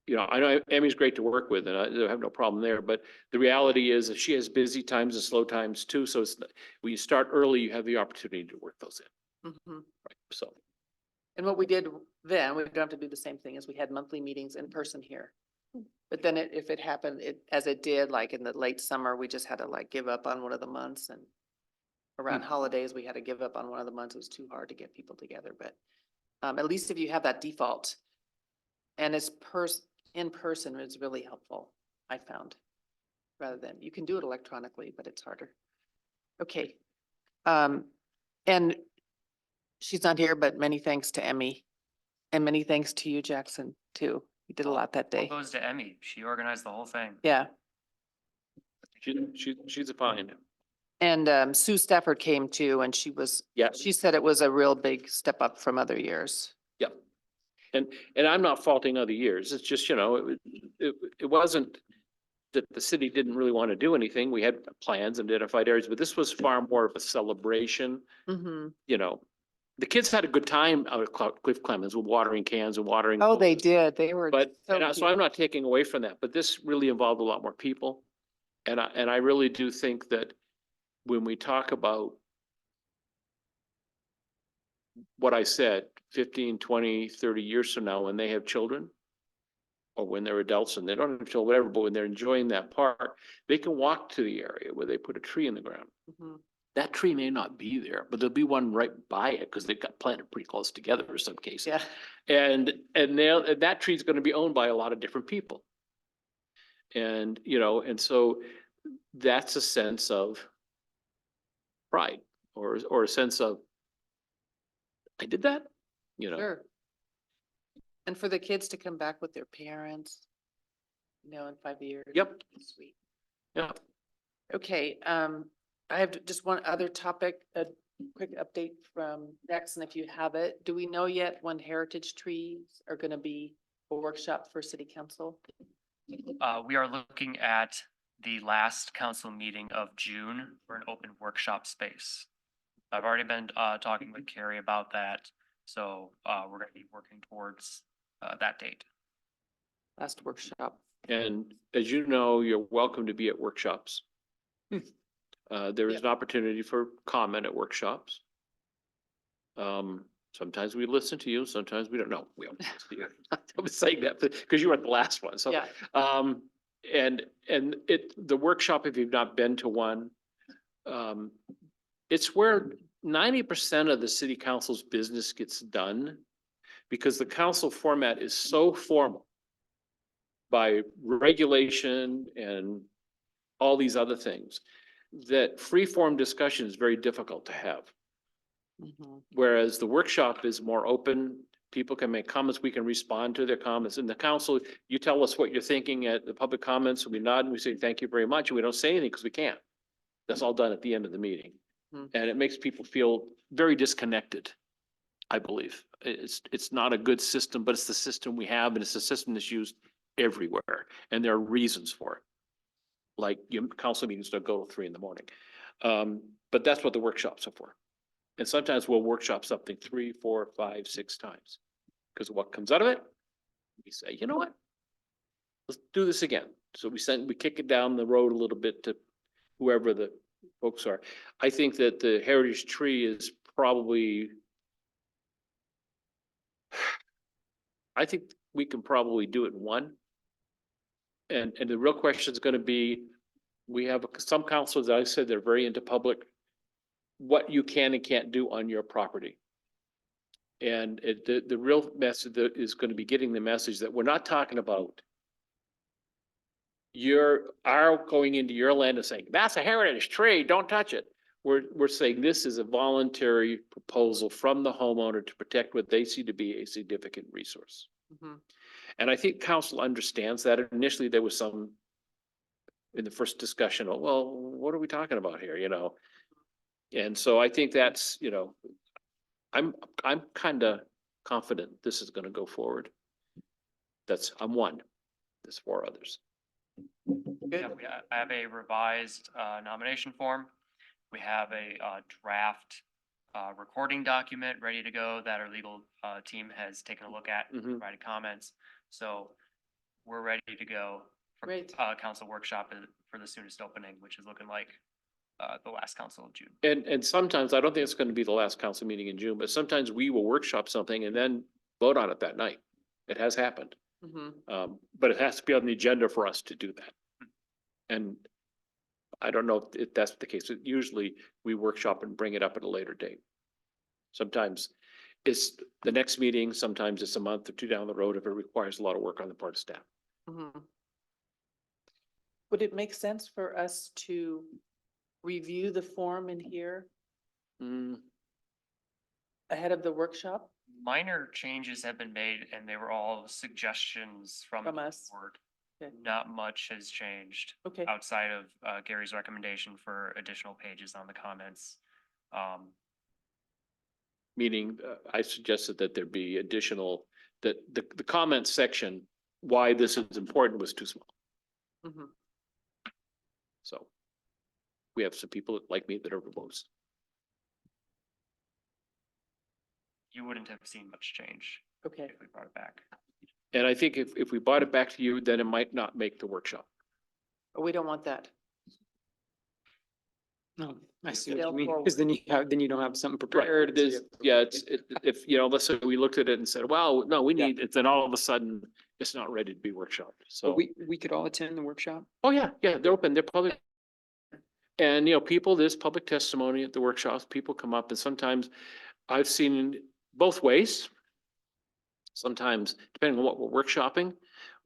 G: you know, I know Amy's great to work with and I have no problem there, but the reality is that she has busy times and slow times too. So it's, when you start early, you have the opportunity to work those in.
B: Mhm.
G: Right. So,
B: And what we did then, we don't have to do the same thing as we had monthly meetings in person here. But then if it happened, as it did, like in the late summer, we just had to like give up on one of the months and around holidays, we had to give up on one of the months. It was too hard to get people together, but at least if you have that default and it's in person is really helpful, I found. Rather than, you can do it electronically, but it's harder. Okay. And she's not here, but many thanks to Emmy. And many thanks to you, Jackson, too. You did a lot that
A: All
B: day.
A: goes to Emmy. She organized the whole thing.
B: Yeah.
G: she's a find.
B: And Sue Stafford came too, and
G: Yeah.
B: she said it was a real big step up from other years.
G: Yep. And I'm not faulting other years. It's just, you know, it wasn't that the city didn't really want to do anything. We had plans and identified areas, but this was far more of a celebration.
B: Mm-hmm.
G: You know, the kids had a good time out at Cliff Clemens with watering cans and watering.
B: Oh, they
G: hoses.
B: did. They were
G: But,
B: so
G: and so
B: cute.
G: I'm not taking away from that, but this really involved a lot more people. And I really do think that when we talk about what I said, 15, 20, 30 years from now, when they have children, or when they're adults and they don't have children, whatever, but when they're enjoying that park, they can walk to the area where they put a tree in the ground.
B: Mhm.
G: That tree may not be there, but there'll be one right by it because they've got planted pretty close together in some cases.
B: Yeah.
G: And that tree is going to be owned by a lot of different people. And, you know, and so that's a sense of pride or a sense of, I did that, you know.
B: Sure. And for the kids to come back with their parents, in 5 years.
G: Yep.
B: Sweet.
G: Yeah.
B: Okay, I have just one other topic, a quick update from Jackson, if you have it. Do we know yet when heritage trees are gonna be a workshop for city council?
A: We are looking at the last council meeting of June for an open workshop space. I've already been talking with Carrie about that, so we're gonna be working towards that date.
B: Last workshop.
G: And as you know, you're welcome to be at workshops. There is an opportunity for comment at workshops. Sometimes we listen to you, sometimes we don't know. We don't listen to you. I'm saying that because you were at the last one, so.
B: Yeah.
G: And the workshop, if you've not been to one, it's where 90% of the city council's business gets done because the council format is so formal by regulation and all these other things that free-form discussion is very difficult to have.
B: Mhm.
G: Whereas the workshop is more open, people can make comments, we can respond to their comments. In the council, you tell us what you're thinking at the public comments, we nod and we say, thank you very much, and we don't say anything because we can't. That's all done at the end of the meeting.
B: Hmm.
G: And it makes people feel very disconnected, I believe. It's not a good system, but it's the system we have, and it's a system that's used everywhere, and there are reasons for it. Like your council meetings don't go till 3 a.m. But that's what the workshops are for. And sometimes we'll workshop something 3, 4, 5, 6 times. Because what comes out of it, we say, you know what? Let's do this again. So we kick it down the road a little bit to whoever the folks are. I think that the heritage tree is probably, I think we can probably do it in one. And the real question is going to be, we have some councils that I said they're very into public, what you can and can't do on your property. And the real message that is going to be getting the message that we're not talking about our going into your land and saying, that's a heritage tree, don't touch it. We're saying this is a voluntary proposal from the homeowner to protect what they see to be a significant resource.
B: Mhm.
G: And I think council understands that. Initially, there was some in the first discussion, well, what are we talking about here, you know? And so I think that's, you know, I'm kind of confident this is going to go forward. I'm one. There's 4 others.
A: Yeah, I have a revised nomination form. We have a draft recording document ready to go that our legal team has taken a look at, and
G: Mhm.
A: provided comments. So we're ready to go for
B: Great.
A: council workshop for the soonest opening, which is looking like the last council of June.
G: And sometimes, I don't think it's going to be the last council meeting in June, but sometimes we will workshop something and then vote on it that night. It has happened. But it has to be on the agenda for us to do that. And I don't know if that's the case. Usually we workshop and bring it up at a later date. Sometimes it's the next meeting, sometimes it's a month or 2 down the road if it requires a lot of work on the part of staff.
B: Would it make sense for us to review the form in here
G: Mm,
B: ahead of the workshop?
A: Minor changes have been made and they were all suggestions from
B: From
A: the
B: us.
A: board.
B: Okay.
A: Not much has changed
B: Okay,
A: outside of Gary's recommendation for additional pages on the comments.
G: Meaning, I suggested that there be additional, that the comment section, why this is important was too small.
B: Mhm.
G: So we have some people like me that are verbose.
A: You wouldn't have seen much change
B: Okay,
A: if we brought it back.
G: And I think if we brought it back to you, then it might not make the workshop.
B: but we don't want that.
C: No, I see what
B: Scale
C: you mean,
B: forward.
C: because then you don't have something
G: Right,
C: prepared.
G: there's, yeah, if, you know, let's say we looked at it and said, well, no, we
C: Yeah.
G: need it, then all of a sudden it's not ready to be workshopped, so.
C: But we could all attend the workshop.
G: Oh, yeah, they're open, they're public. And, you know, people, there's public testimony at the workshops, people come up and sometimes I've seen both ways. Sometimes, depending on what we're workshopping,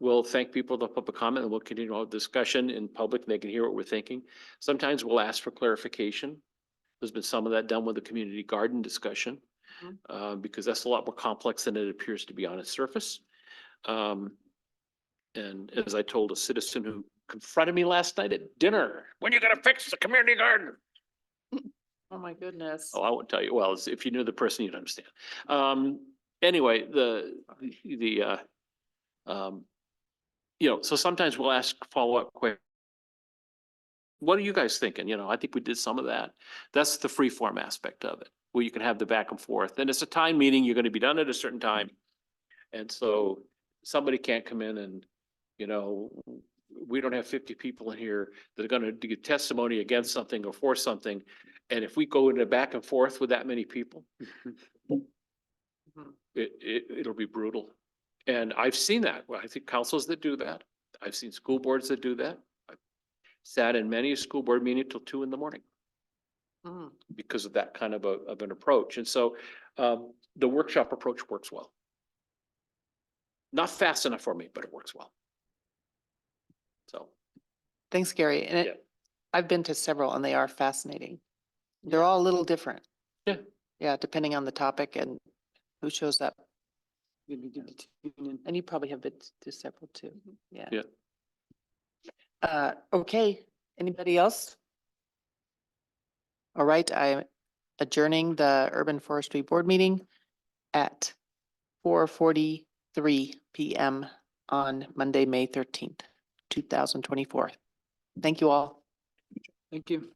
G: we'll thank people for the public comment and we'll continue our discussion in public and they can hear what we're thinking. Sometimes we'll ask for clarification. There's been some of that done with the community garden discussion, because that's a lot more complex than it appears to be on its surface. And as I told a citizen who confronted me last night at dinner, when you gonna fix the community garden?
B: Oh, my goodness.
G: Oh, I won't tell you. Well, if you knew the person, you'd understand. Anyway, you know, so sometimes we'll ask follow-up questions. What are you guys thinking? You know, I think we did some of that. That's the free form aspect of it, where you can have the back and forth. And it's a time meeting. You're going to be done at a certain time. And so somebody can't come in and, you know, we don't have 50 people in here that are going to give testimony against something or for something. And if we go into back and forth with that many people, it'll be brutal. And I've seen that. Well, I think councils that do that. I've seen school boards that do that. I've sat in many a school board meeting till 2 a.m. because of that kind of an approach. And so the workshop approach works well. Not fast enough for me, but it works well. So,
B: Thanks, Gary. And
G: Yeah.
B: I've been to several and they are fascinating. They're all a little different.
G: Yeah.
B: Yeah, depending on the topic and who shows up.
C: It'd be good to tune in.
B: And you probably have been to several too. Yeah.
G: Yeah.
B: Okay, anybody else? All right, I'm adjourning the Urban Forestry Board meeting at 4:43 PM on Monday, May 13th, 2024. Thank you all.
C: Thank you.